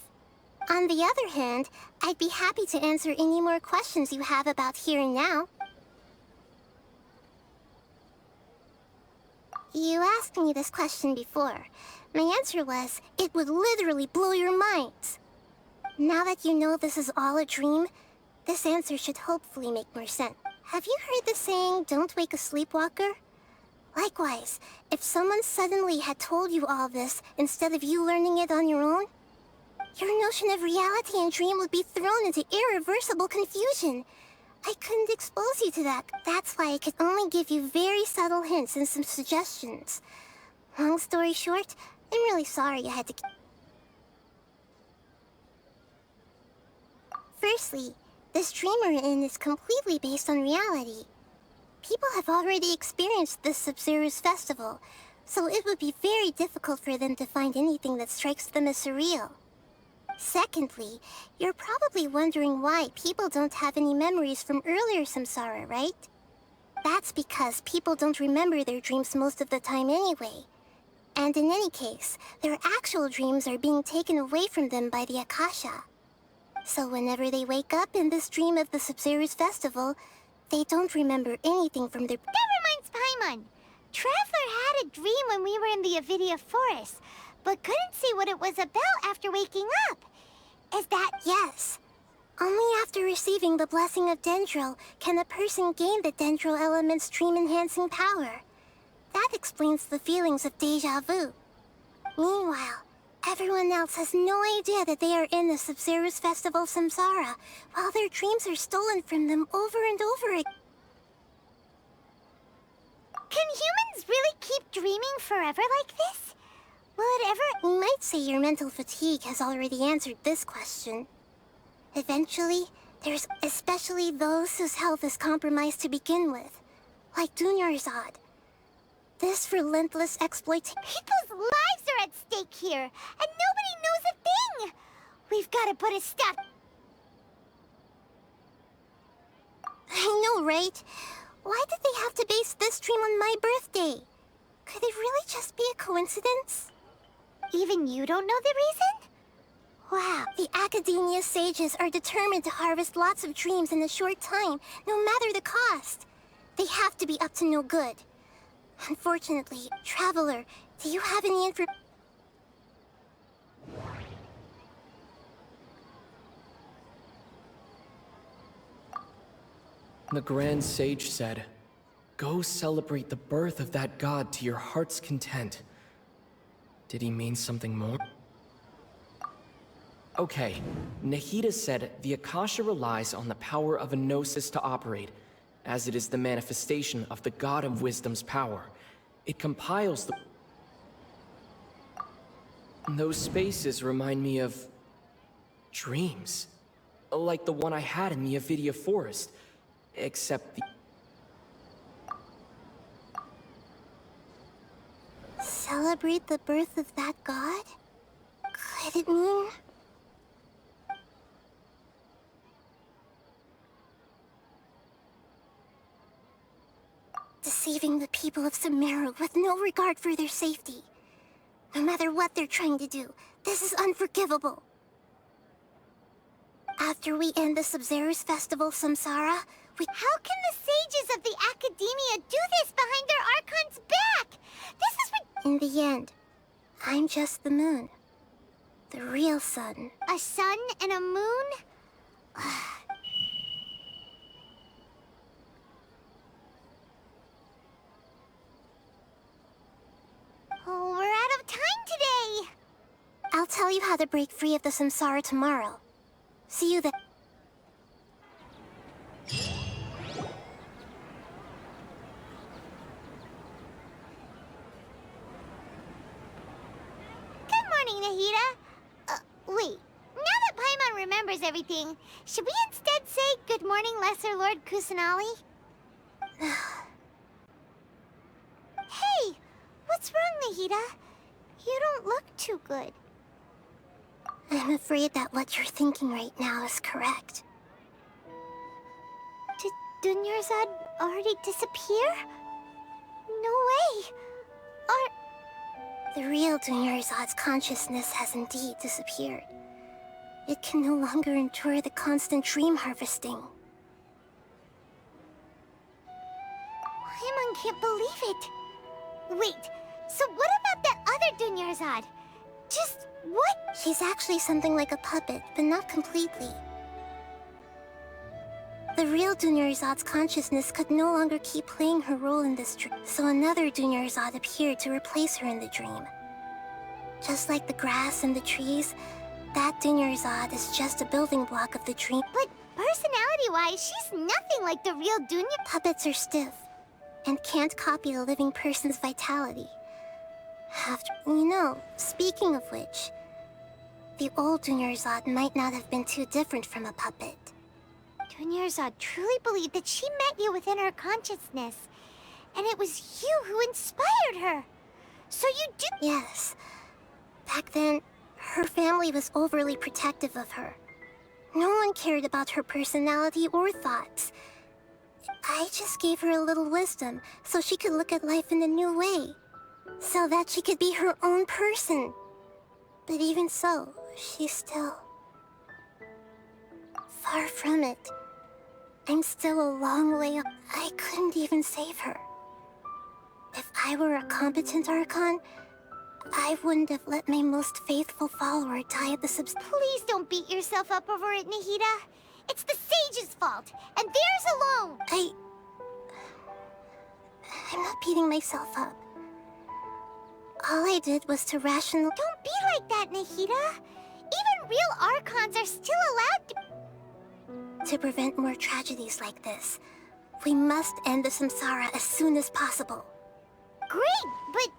On the other hand, I'd be happy to answer any more questions you have about here and now. You asked me this question before. My answer was, it would literally blow your minds. Now that you know this is all a dream, this answer should hopefully make more sense. Have you heard the saying, don't wake a sleepwalker? Likewise, if someone suddenly had told you all this instead of you learning it on your own, your notion of reality and dream would be thrown into irreversible confusion. I couldn't expose you to that. That's why I could only give you very subtle hints and some suggestions. Long story short, I'm really sorry you had to... Firstly, this dream we're in is completely based on reality. People have already experienced this Sabzeruz festival, so it would be very difficult for them to find anything that strikes them as surreal. Secondly, you're probably wondering why people don't have any memories from earlier samsara, right? That's because people don't remember their dreams most of the time anyway. And in any case, their actual dreams are being taken away from them by the Akasha. So whenever they wake up in this dream of the Sabzeruz festival, they don't remember anything from their...
That reminds Paimon. Traveler had a dream when we were in the Avidia forest, but couldn't see what it was about after waking up. Is that...
Yes. Only after receiving the blessing of Dendro can a person gain the Dendro element's dream-enhancing power. That explains the feelings of déjà vu. Meanwhile, everyone else has no idea that they are in the Sabzeruz Festival Samsara, while their dreams are stolen from them over and over again.
Can humans really keep dreaming forever like this? Will it ever...
You might say your mental fatigue has already answered this question. Eventually, there's especially those whose health is compromised to begin with, like Dunyarzad. This relentless exploitation...
People's lives are at stake here, and nobody knows a thing! We've got to put a stop...
I know, right? Why did they have to base this dream on my birthday? Could it really just be a coincidence?
Even you don't know the reason?
Wow, the Academia sages are determined to harvest lots of dreams in a short time, no matter the cost. They have to be up to no good. Unfortunately, Traveler, do you have any information?
The Grand Sage said, "Go celebrate the birth of that god to your heart's content." Did he mean something more? Okay, Nahida said the Akasha relies on the power of a gnosis to operate, as it is the manifestation of the god of wisdom's power. It compiles the... Those spaces remind me of... dreams. Like the one I had in the Avidia Forest, except the...
Celebrate the birth of that god? Could it mean... deceiving the people of Sumeru with no regard for their safety? No matter what they're trying to do, this is unforgivable. After we end the Sabzeruz festival, Samsara, we...
How can the sages of the Academia do this behind their Archon's back? This is
In the end, I'm just the moon. The real sun.
a sun and a moon? Oh, we're out of time today!
I'll tell you how to break free of the Samsara tomorrow. See you then.
Good morning, Nahida. Wait. Now that Paimon remembers everything, should we instead say good morning, Lesser Lord Kusanali? Hey! What's wrong, Nahida? You don't look too good.
I'm afraid that what you're thinking right now is correct.
Did Dunyarzad already disappear? No way!
The real Dunyarzad's consciousness has indeed disappeared. It can no longer endure the constant dream harvesting.
Paimon can't believe it. Wait, so what about that other Dunyarzad? Just what?
She's actually something like a puppet, but not completely. The real Dunyarzad's consciousness could no longer keep playing her role in this dream, so another Dunyarzad appeared to replace her in the dream. Just like the grass and the trees, that Dunyarzad is just a building block of the dream.
But personality-wise, she's nothing like the real Dunya.
Puppets are stiff, and can't copy a living person's vitality. Speaking of which, the old Dunyarzad might not have been too different from a puppet.
Dunyarzad truly believed that she met you within her consciousness, and it was you who inspired her. So you do—
Yes. Back then, her family was overly protective of her. No one cared about her personality or thoughts. I just gave her a little wisdom so she could look at life in a new way. So that she could be her own person. But even so, she's still... far from it. I'm still a long way up. I couldn't even save her. If I were a competent Archon, I wouldn't have let my most faithful follower die at the
Please don't beat yourself up over it, Nahida. It's the Sage's fault, and theirs alone.
I'm not beating myself up. All I did was to rational...
Don't be like that, Nahida. Even real Archons are still allowed
to prevent more tragedies like this, we must end the Samsara as soon as possible.
Great, but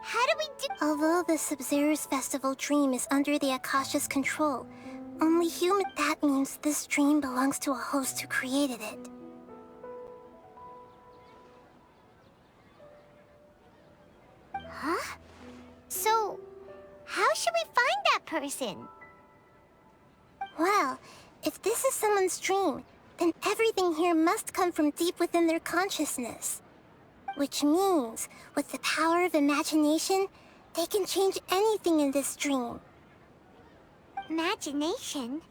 how do we do...
Although the Sabzeruz festival dream is under the Akasha's control, only human... That means this dream belongs to a host who created it.
Huh? So, how should we find that person?
Well, if this is someone's dream, then everything here must come from deep within their consciousness. Which means, with the power of imagination, they can change anything in this dream.
Imagination?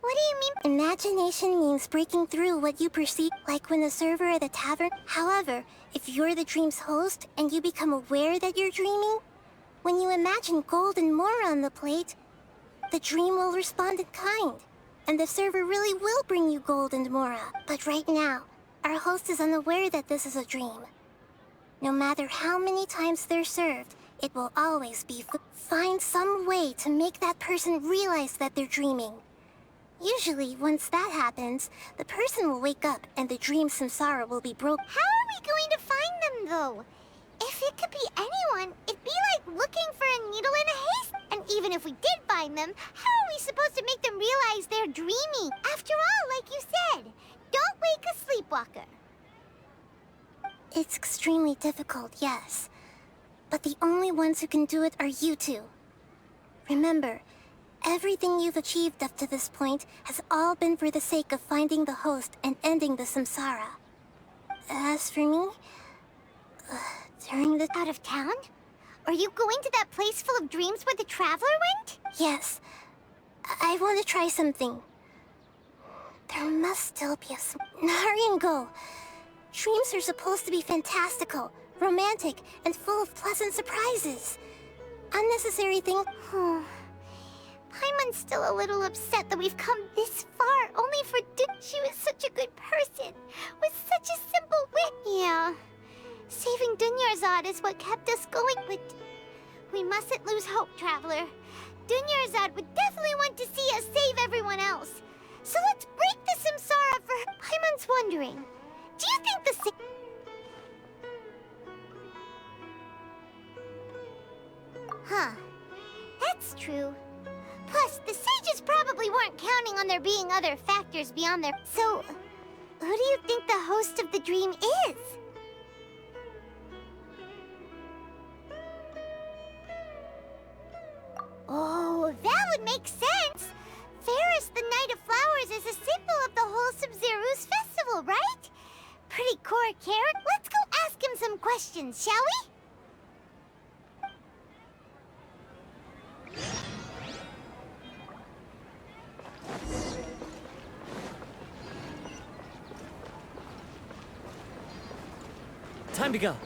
What do you mean?
Imagination means breaking through what you perceive, like when the server at the tavern. However, if you're the dream's host and you become aware that you're dreaming, when you imagine gold and more on the plate, the dream will respond in kind, and the server really will bring you gold and Mora. But right now, our host is unaware that this is a dream. No matter how many times they're served, it will always be find some way to make that person realize that they're dreaming. Usually, once that happens, the person will wake up and the dream samsara will be broken.
How are we going to find them, though? If it could be anyone, it'd be like looking for a needle in a haystack. And even if we did find them, how are we supposed to make them realize they're dreaming? After all, like you said, don't wake a sleepwalker.
It's extremely difficult, yes. But the only ones who can do it are you two. Remember, everything you've achieved up to this point has all been for the sake of finding the host and ending the samsara. As for me, during the...
Out of town? Are you going to that place full of dreams where the Traveler went?
Yes. I want to try something. There must still be hurry and go. Dreams are supposed to be fantastical, romantic, and full of pleasant surprises. Unnecessary thing...
Paimon's still a little upset that we've come this far, only for she was such a good person, with such a simple wit. Yeah, saving Dunyarzad is what kept us going, but we mustn't lose hope, Traveler. Dunyarzad would definitely want to see us save everyone else. So let's break the samsara for her. Paimon's wondering, do you think the Huh, that's true. Plus, the sages probably weren't counting on there being other factors beyond their... So, who do you think the host of the dream is? Oh, that would make sense! Ferris, the Knight of Flowers, is a symbol of the whole Sabzeruz festival, right? Pretty core character. Let's go ask him some questions, shall we?
Time to go.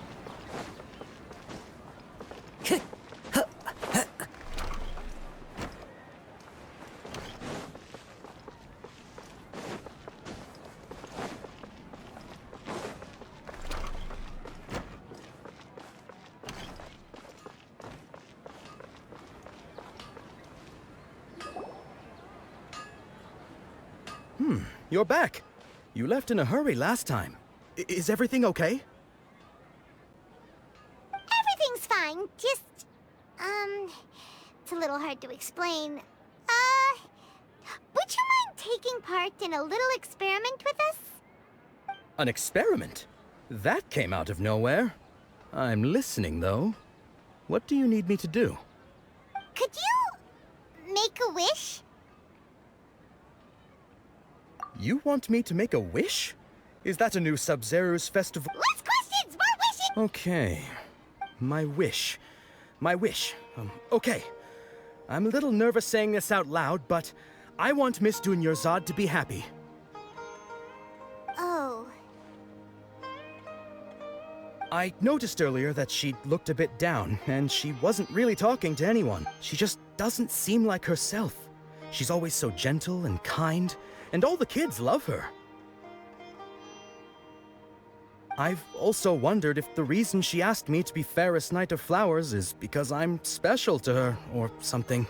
You're back. You left in a hurry last time. Is everything okay?
Everything's fine, just... it's a little hard to explain. Would you mind taking part in a little experiment with us?
An experiment? That came out of nowhere. I'm listening, though. What do you need me to do?
Could you... make a wish?
You want me to make a wish? Is that a new Sabzeruz festival?
Less questions! More wishing!
Okay. My wish. Okay. I'm a little nervous saying this out loud, but I want Miss Dunyarzad to be happy.
Oh.
I noticed earlier that she looked a bit down, and she wasn't really talking to anyone. She just doesn't seem like herself. She's always so gentle and kind, and all the kids love her. I've also wondered if the reason she asked me to be Fairest Knight of Flowers is because I'm special to her, or something.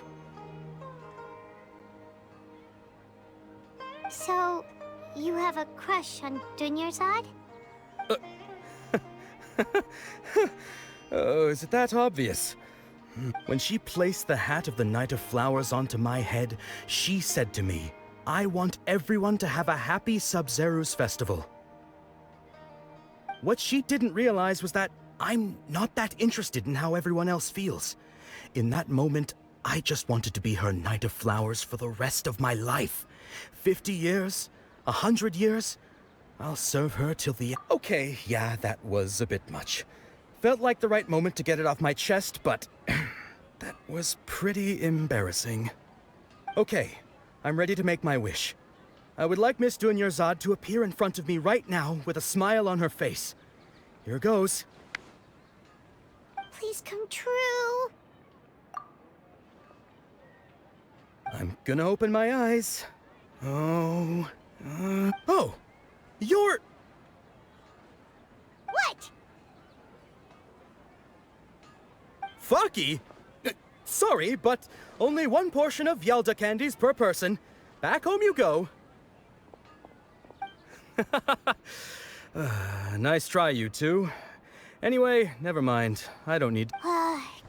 So, you have a crush on Dunyarzad?
Oh, is it that obvious? When she placed the hat of the Knight of Flowers onto my head, she said to me, "I want everyone to have a happy Sabzeruz festival." What she didn't realize was that I'm not that interested in how everyone else feels. In that moment, I just wanted to be her Knight of Flowers for the rest of my life. 50 years? 100 years? I'll serve her till the... Okay, yeah, that was a bit much. Felt like the right moment to get it off my chest, but... that was pretty embarrassing. Okay, I'm ready to make my wish. I would like Miss Dunyarzad to appear in front of me right now with a smile on her face. Here goes.
Please come true.
I'm gonna open my eyes. Oh, you're... Faki? Sorry, but only one portion of Yalda candies per person. Back home you go. Nice try, you two. Anyway, never mind. I don't need...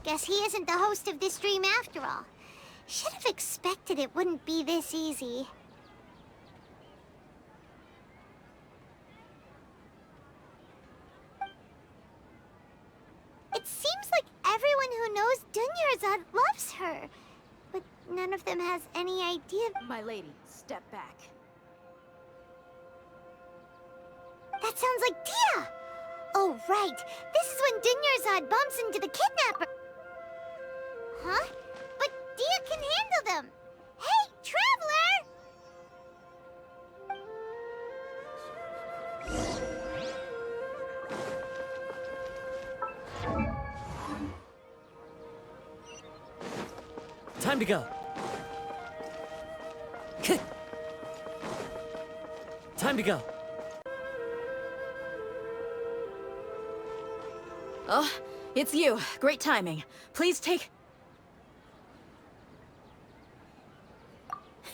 Guess he isn't the host of this dream after all. Should have expected it wouldn't be this easy. It seems like everyone who knows Dunyarzad loves her. But none of them has any idea.
My lady, step back.
That sounds like Dia! Oh, right. This is when Dunyarzad bumps into the kidnapper. Huh? But Dia can handle them. Hey, Traveler!
Time to go. Time to go.
Oh, it's you. Great timing. Please take...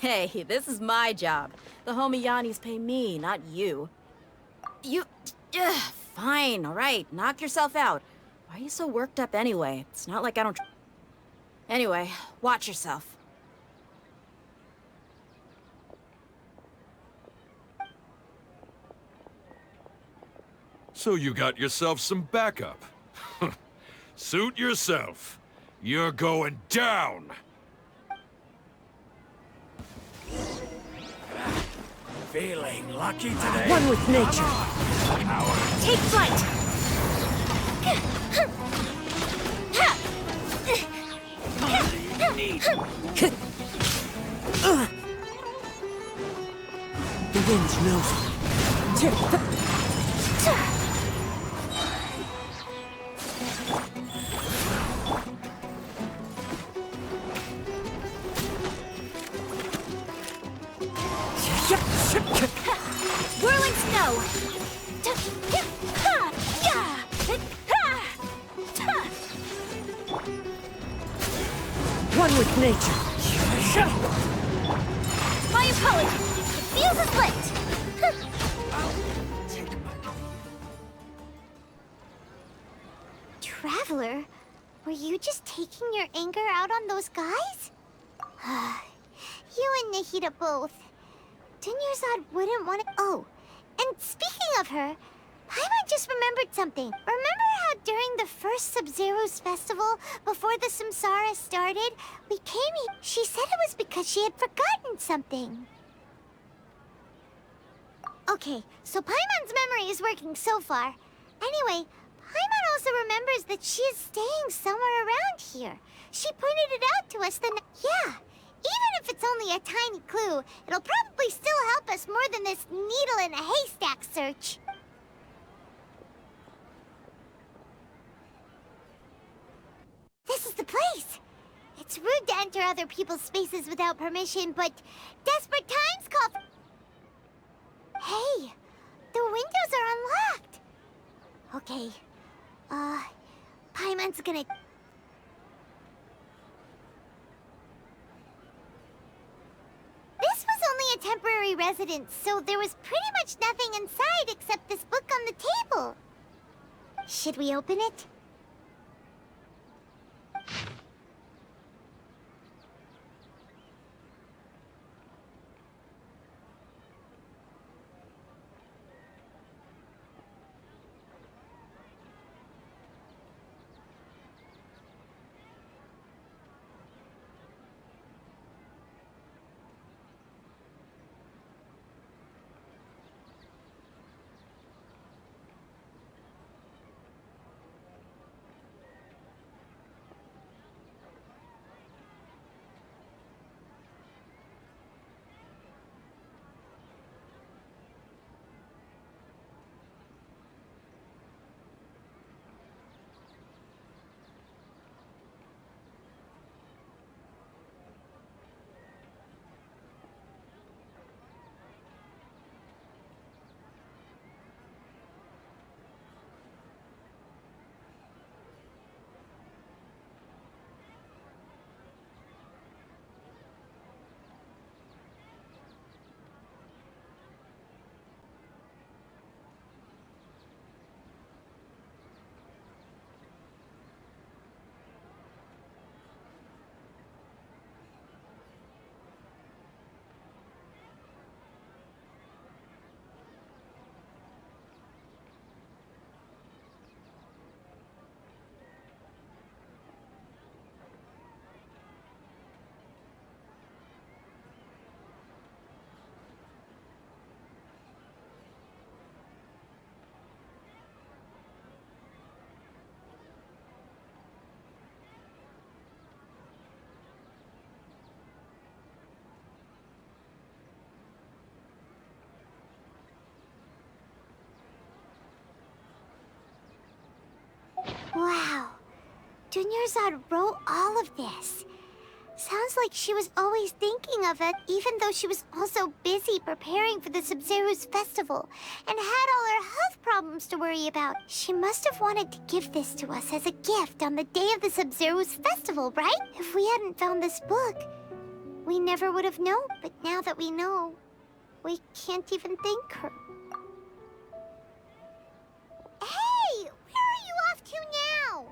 Hey, this is my job. The homie Yannis pay me, not you. You... fine, alright. Knock yourself out. Why are you so worked up anyway? It's not like I don't... Anyway, watch yourself.
So you got yourself some backup. Suit yourself. You're going down.
Feeling lucky today?
One with nature.
Take flight!
The wind knows me.
Whirling snow!
One with nature.
My apologies! It feels as late!
Traveler, were you just taking your anger out on those guys? You and Nahida both. Dunyarzad wouldn't want to... Oh, and speaking of her, Paimon just remembered something. Remember how during the first Sabzeruz festival, before the Samsara started, we came here? She said it was because she had forgotten something. Okay, so Paimon's memory is working so far. Anyway, Paimon also remembers that she is staying somewhere around here. She pointed it out to us the... Yeah. Even if it's only a tiny clue, it'll probably still help us more than this needle in a haystack search. This is the place! It's rude to enter other people's spaces without permission, but desperate times call for... Hey! The windows are unlocked! Okay. Paimon's gonna... This was only a temporary residence, so there was pretty much nothing inside except this book on the table. Should we open it? Dunyarzad wrote all of this. Sounds like she was always thinking of it, even though she was also busy preparing for the Sabzeruz festival and had all her health problems to worry about. She must have wanted to give this to us as a gift on the day of the Sabzeruz festival, right? If we hadn't found this book, we never would have known. But now that we know, we can't even thank her. Hey! Where are you off to now?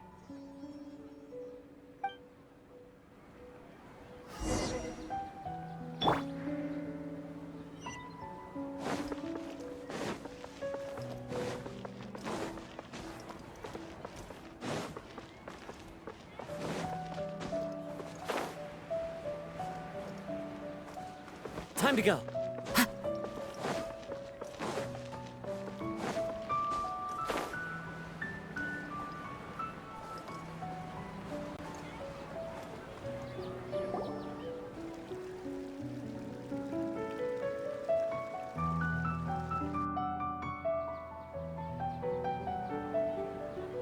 Time to go.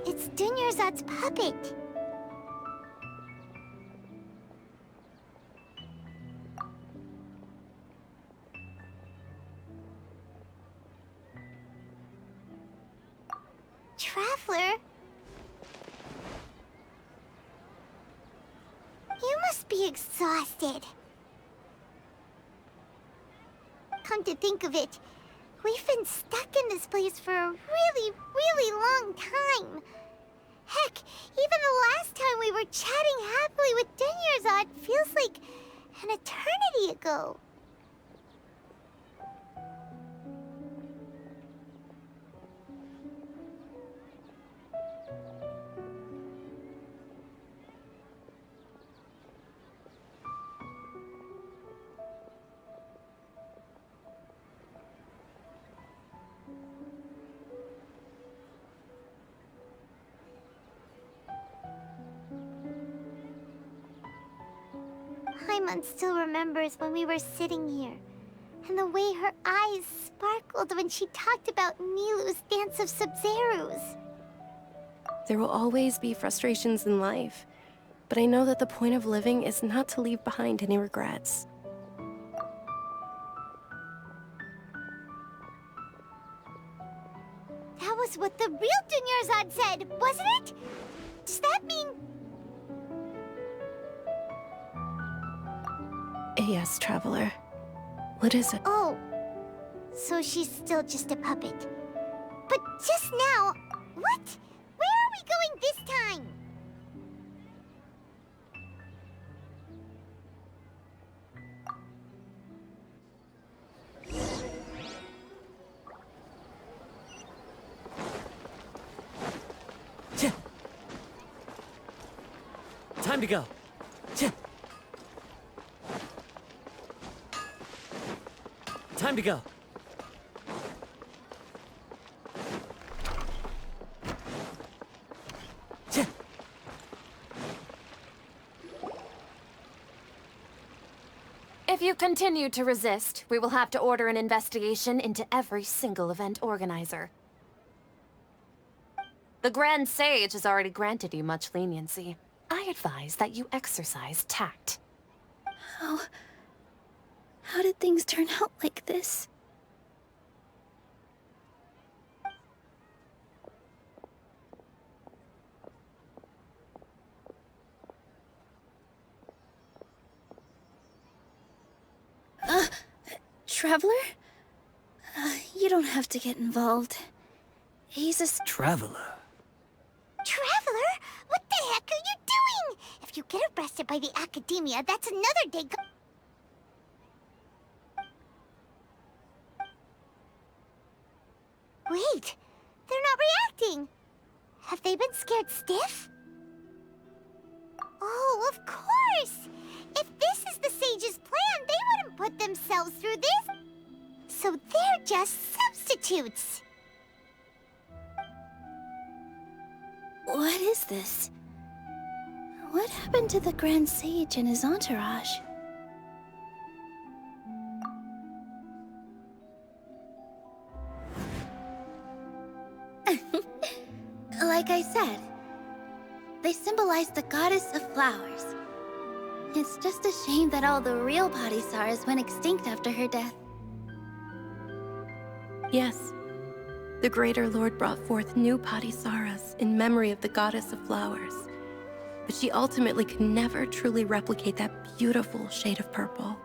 It's Dunyarzad's puppet. Traveler? You must be exhausted. Come to think of it, we've been stuck in this place for a really long time. Heck, even the last time we were chatting happily with Dunyarzad feels like an eternity ago. Paimon still remembers when we were sitting here, and the way her eyes sparkled when she talked about Nilu's Dance of Sabzeruz.
There will always be frustrations in life, but I know that the point of living is not to leave behind any regrets.
That was what the real Dunyarzad said, wasn't it? Does that mean...
Yes, Traveler. What is it?
Oh, so she's still just a puppet. But just now, what? Where are we going this time?
Time to go. Time to go.
If you continue to resist, we will have to order an investigation into every single event organizer. The Grand Sage has already granted you much leniency. I advise that you exercise tact.
How did things turn out like this? Traveler? You don't have to get involved. He's a...
Traveler?
Traveler? What the heck are you doing? If you get arrested by the Academia, that's another day Wait, they're not reacting. Have they been scared stiff? Oh, of course! If this is the Sage's plan, they wouldn't put themselves through this. So they're just substitutes.
What is this? What happened to the Grand Sage and his entourage? Like I said, they simply symbolize the goddess of flowers. It's just a shame that all the real Padisaras went extinct after her death.
Yes. The Greater Lord brought forth new Padisaras in memory of the goddess of flowers. But she ultimately could never truly replicate that beautiful shade of purple.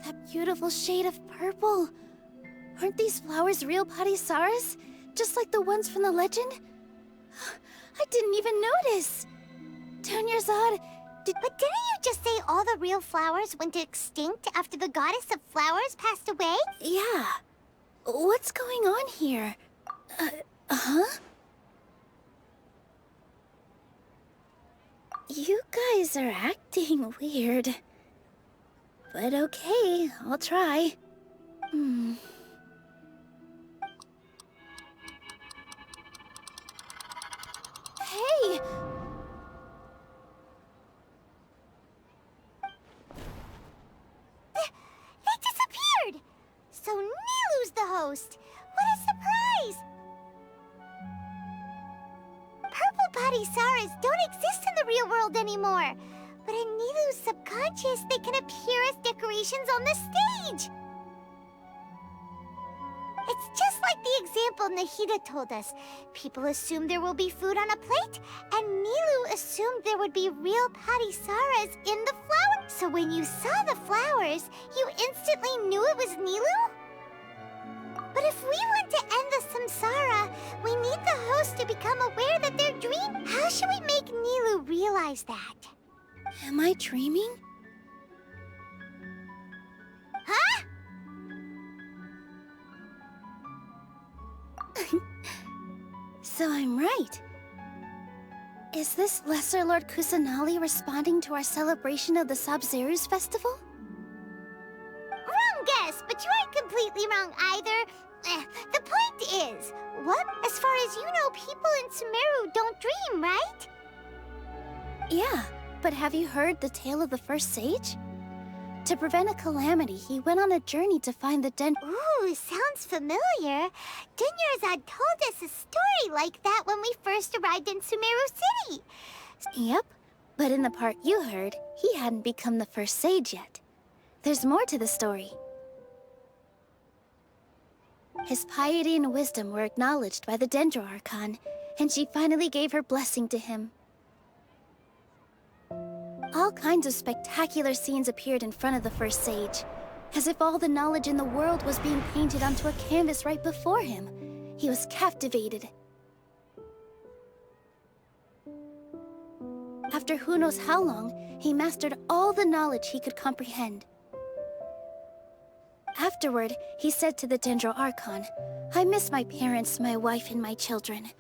That beautiful shade of purple. Aren't these flowers real Padisaras? Just like the ones from the legend? I didn't even notice. Dunyarzad,
But didn't you just say all the real flowers went extinct after the goddess of flowers passed away?
Yeah. What's going on here? Huh? You guys are acting weird. But okay, I'll try. Hey!
They disappeared! So Nilu's the host! What a surprise! Purple Padisaras don't exist in the real world anymore. But in Nilu's subconscious, they can appear as decorations on the stage! It's just like the example Nahida told us. People assume there will be food on a plate, and Nilu assumed there would be real Padisaras in the flower. So when you saw the flowers, you instantly knew it was Nilu? But if we want to end the samsara, we need the host to become aware that they're dreaming. How should we make Nilu realize that?
Am I dreaming?
Huh?
So I'm right. Is this Lesser Lord Kusanali responding to our celebration of the Sabzeruz festival?
Wrong guess, but you aren't completely wrong either. The point is, what? As far as you know, people in Sumeru don't dream, right?
Yeah, but have you heard the tale of the first sage? To prevent a calamity, he went on a journey to find the
Ooh, sounds familiar. Dunyarzad told us a story like that when we first arrived in Sumeru City.
Yep, but in the part you heard, he hadn't become the first sage yet. There's more to the story. His piety and wisdom were acknowledged by the Dendro Archon, and she finally gave her blessing to him. All kinds of spectacular scenes appeared in front of the first sage, as if all the knowledge in the world was being painted onto a canvas right before him. He was captivated. After who knows how long, he mastered all the knowledge he could comprehend. Afterward, he said to the Dendro Archon, "I miss my parents, my wife, and my children.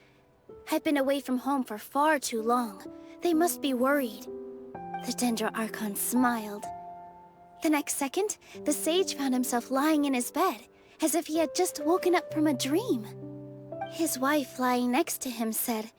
I've been away from home for far too long. They must be worried." The Dendro Archon smiled. The next second, the sage found himself lying in his bed, as if he had just woken up from a dream. His wife, lying next to him, said,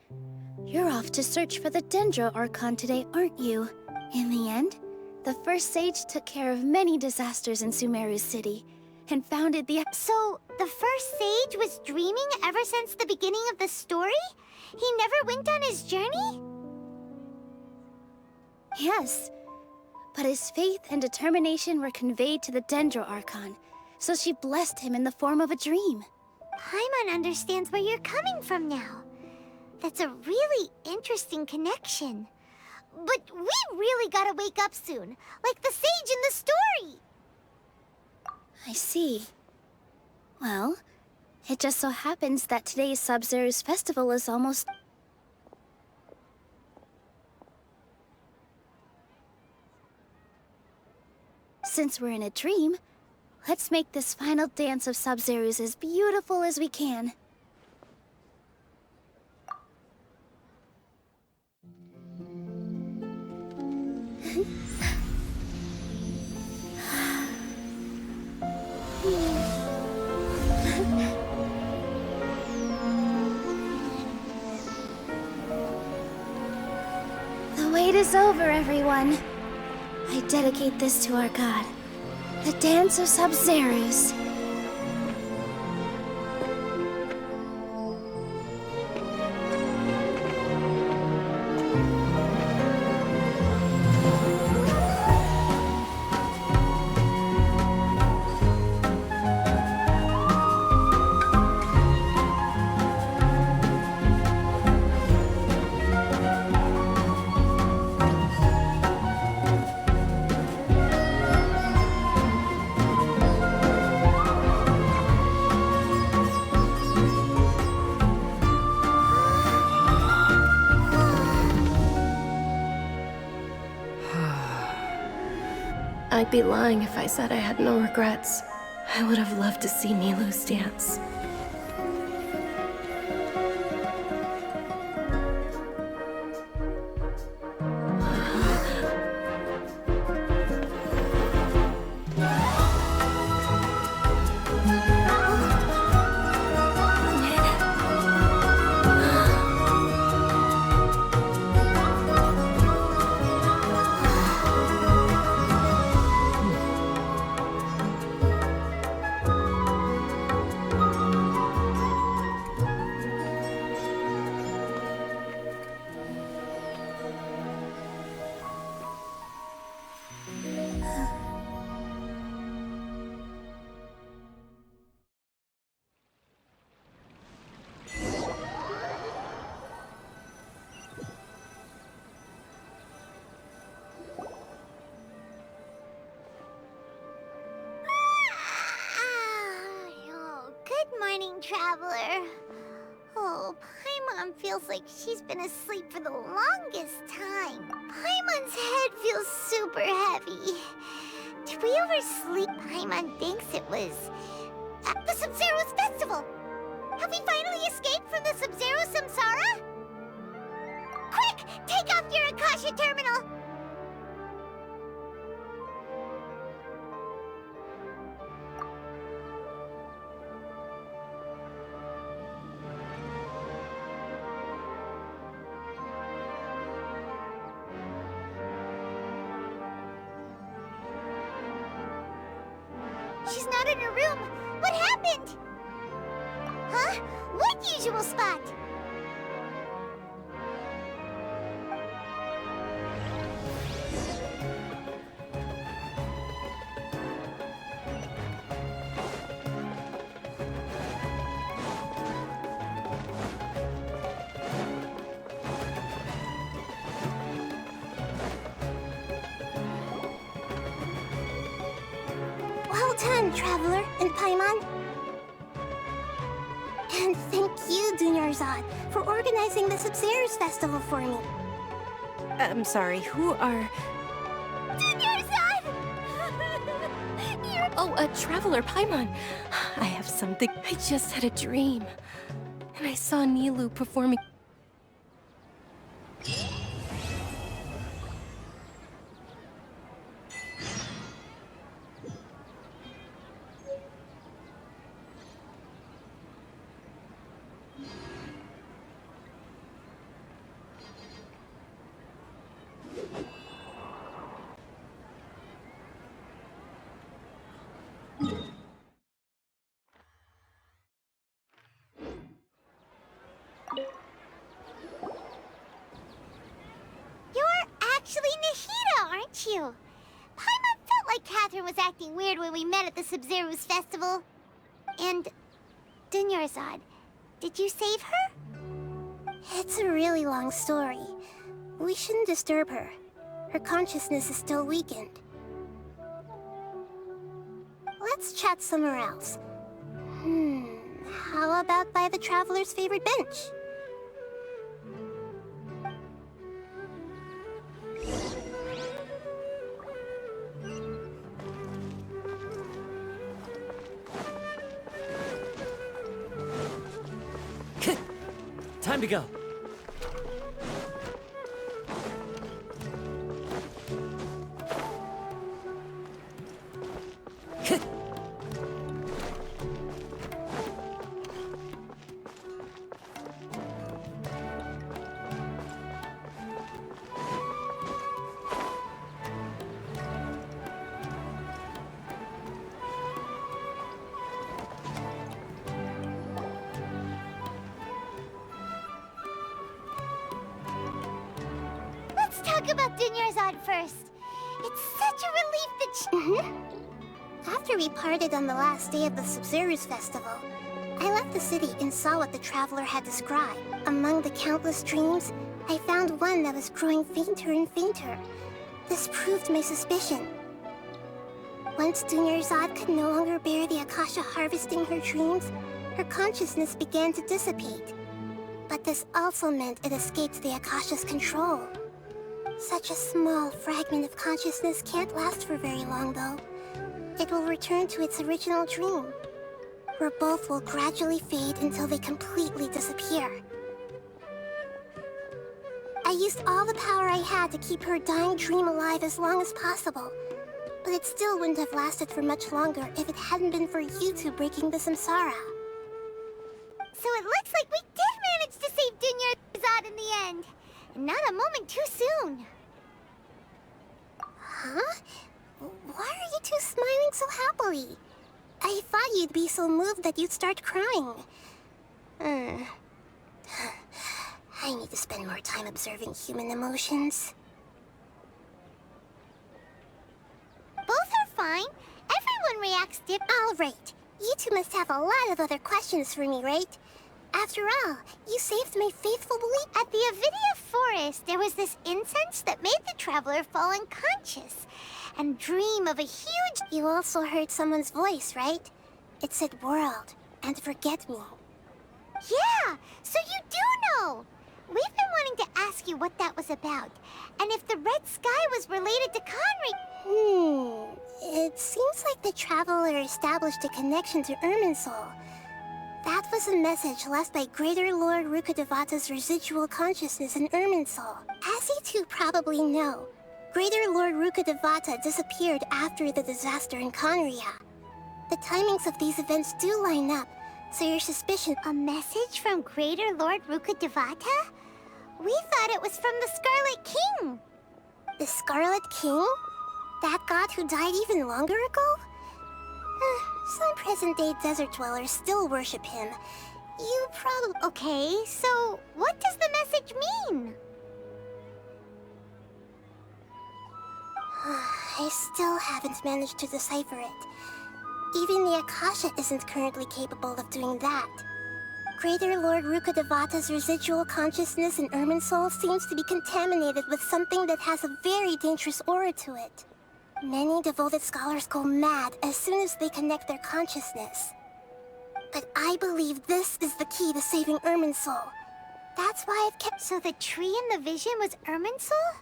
"You're off to search for the Dendro Archon today, aren't you?" In the end, the first sage took care of many disasters in Sumeru City, and founded the...
So, the first sage was dreaming ever since the beginning of the story? He never went on his journey?
Yes, but his faith and determination were conveyed to the Dendro Archon, so she blessed him in the form of a dream.
Paimon understands where you're coming from now. That's a really interesting connection. But we really gotta wake up soon, like the sage in the story!
I see. Well, it just so happens that today's Sabzeruz festival is almost... Since we're in a dream, let's make this final dance of Sabzeruz as beautiful as we can. The wait is over, everyone. I dedicate this to our god, The Dance of Sabzeruz.
I'd be lying if I said I had no regrets. I would have loved to see Nilou's dance.
Good morning, traveler. Oh, Paimon feels like she's been asleep for the longest time. Paimon's head feels super heavy. Did we oversleep? Paimon thinks it was at the Sabzeruz festival. Have we finally escaped from the Sabzeruz Samsara? Quick, take off your Akasha terminal. She's not in her room. What happened? Huh? What usual spot?
Well done, Traveler and Paimon. And thank you, Dunyarzad, for organizing the Sabzeruz festival for me.
I'm sorry, who are...
Dunyarzad!
Oh, a traveler, Paimon. I have something. I just had a dream. And I saw Nilou performing...
Actually Nahida, aren't you? Paimon felt like Catherine was acting weird when we met at the Sabzeruz festival. And Dunyarzad, did you save her?
It's a really long story. We shouldn't disturb her. Her consciousness is still weakened. Let's chat somewhere else. How about by the Traveler's favorite bench?
Time to go.
talk about Dunyarzad first. It's such a relief that she...
After we parted on the last day of the Sabzeruz festival, I left the city and saw what the traveler had described. Among the countless dreams, I found one that was growing fainter and fainter. This proved my suspicion. Once Dunyarzad could no longer bear the Akasha harvesting her dreams, her consciousness began to dissipate. But this also meant it escaped the Akasha's control. Such a small fragment of consciousness can't last for very long, though. It will return to its original dream, where both will gradually fade until they completely disappear. I used all the power I had to keep her dying dream alive as long as possible, but it still wouldn't have lasted for much longer if it hadn't been for you two breaking the samsara.
So it looks like we did manage to save Dunyarzad in the end. And not a moment too soon.
Huh? Why are you two smiling so happily? I thought you'd be so moved that you'd start crying. I need to spend more time observing human emotions.
Both are fine. Everyone reacts differently.
All right. You two must have a lot of other questions for me, right? After all, you saved my faithful belief.
At the Avidia forest, there was this incense that made the traveler fall unconscious and dream of a huge...
You also heard someone's voice, right? It said world and forget me.
Yeah, so you do know. We've been wanting to ask you what that was about, and if the red sky was related to Conry.
It seems like the traveler established a connection to Irminsul. That was a message left by Greater Lord Rukkhadevata's residual consciousness in Irminsul. As you two probably know, Greater Lord Rukkhadevata disappeared after the disaster in Conria. The timings of these events do line up, so your suspicion...
A message from Greater Lord Rukkhadevata? We thought it was from the Scarlet King.
The Scarlet King? That god who died even longer ago? Some present-day desert dwellers still worship him. You probably...
Okay, so what does the message mean?
I still haven't managed to decipher it. Even the Akasha isn't currently capable of doing that. Greater Lord Rukkhadevata's residual consciousness in Irminsul seems to be contaminated with something that has a very dangerous aura to it. Many devoted scholars go mad as soon as they connect their consciousness. But I believe this is the key to saving Irminsul. That's why I've kept...
So the tree in the vision was Irminsul?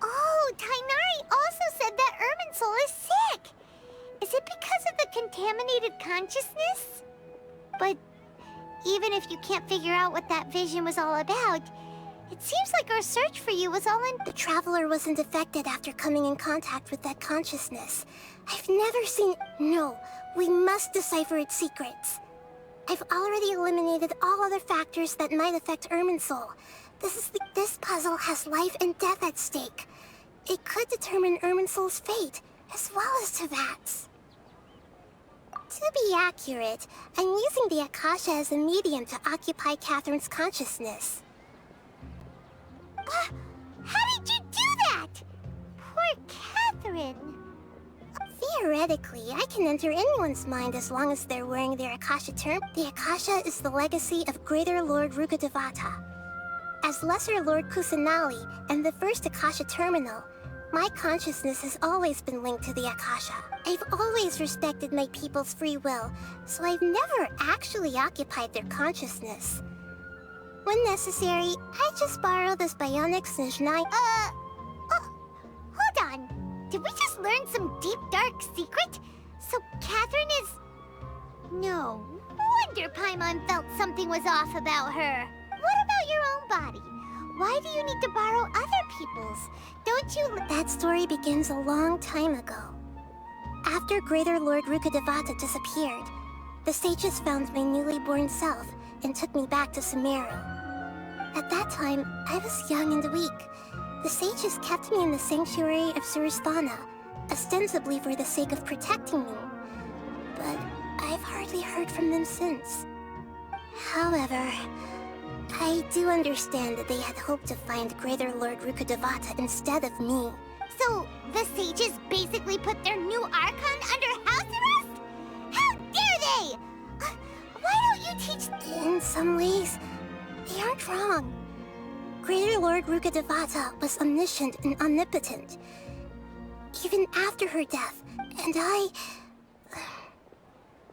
Oh, Tainari also said that Irminsul is sick! Is it because of the contaminated consciousness? But even if you can't figure out what that vision was all about, it seems like our search for you was all in...
The traveler wasn't affected after coming in contact with that consciousness. I've never seen... No, we must decipher its secrets. I've already eliminated all other factors that might affect Irminsul. This puzzle has life and death at stake. It could determine Irminsul's fate, as well as Tevat's. To be accurate, I'm using the Akasha as a medium to occupy Catherine's consciousness.
How did you do that? Poor Catherine.
Theoretically, I can enter anyone's mind as long as they're wearing their Akasha term. The Akasha is the legacy of Greater Lord Rukkhadevata. As Lesser Lord Kusanali and the first Akasha terminal, my consciousness has always been linked to the Akasha. I've always respected my people's free will, so I've never actually occupied their consciousness. When necessary, I just borrow this bionic Snezhnai.
Hold on. Did we just learn some deep, dark secret? So Catherine is... No wonder Paimon felt something was off about her. What about your own body? Why do you need to borrow other people's? Don't you...
That story begins a long time ago. After Greater Lord Rukkhadevata disappeared, the sages found my newly born self and took me back to Sumeru. At that time, I was young and weak. The sages kept me in the sanctuary of Surasthana, ostensibly for the sake of protecting me. But I've hardly heard from them since. However, I do understand that they had hoped to find Greater Lord Rukkhadevata instead of me.
So, the sages basically put their new Archon under house arrest? How dare they! Why don't you teach...
In some ways, they aren't wrong. Greater Lord Rukkhadevata was omniscient and omnipotent, even after her death, and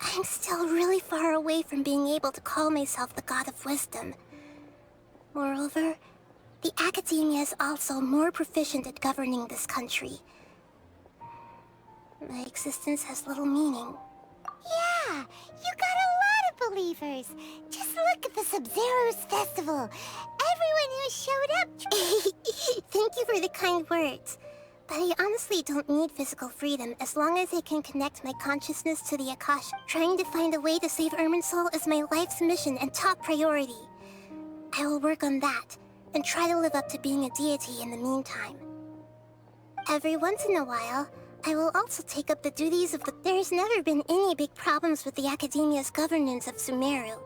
I'm still really far away from being able to call myself the God of Wisdom. Moreover, the Academia is also more proficient at governing this country. My existence has little meaning.
Yeah, you got a lot of believers. Just look at the Sabzeruz festival. Everyone who showed up...
Thank you for the kind words. But I honestly don't need physical freedom as long as I can connect my consciousness to the Akasha. Trying to find a way to save Irminsul is my life's mission and top priority. I will work on that, and try to live up to being a deity in the meantime. Every once in a while, I will also take up the duties of the... There's never been any big problems with the Academia's governance of Sumeru.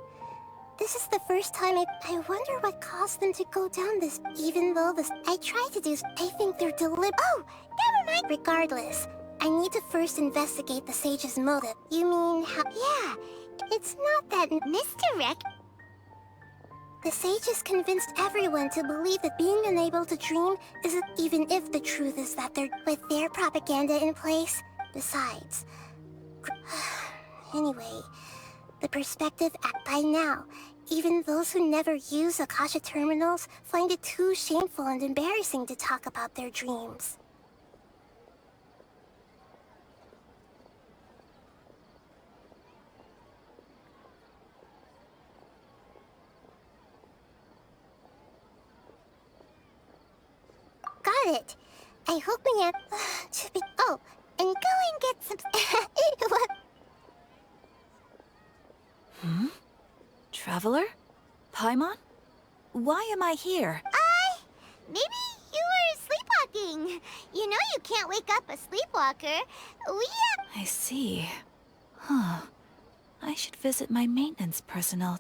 This is the first time I wonder what caused them to go down this... Even though I try to do... I think they're deliberate...
Oh, never mind!
Regardless, I need to first investigate the sage's motive. You mean how...
Yeah, it's not that... Misdirect...
The sages convinced everyone to believe that being unable to dream isn't... Even if the truth is that they're... With their propaganda in place... Besides... Anyway... The perspective by now, even those who never use Akasha terminals find it too shameful and embarrassing to talk about their dreams.
Got it. I hope my to be... Oh, and go and get some... What?
Traveler? Paimon? Why am I here?
Maybe you were sleepwalking. You know you can't wake up a sleepwalker.
I see. Huh. I should visit my maintenance personnel.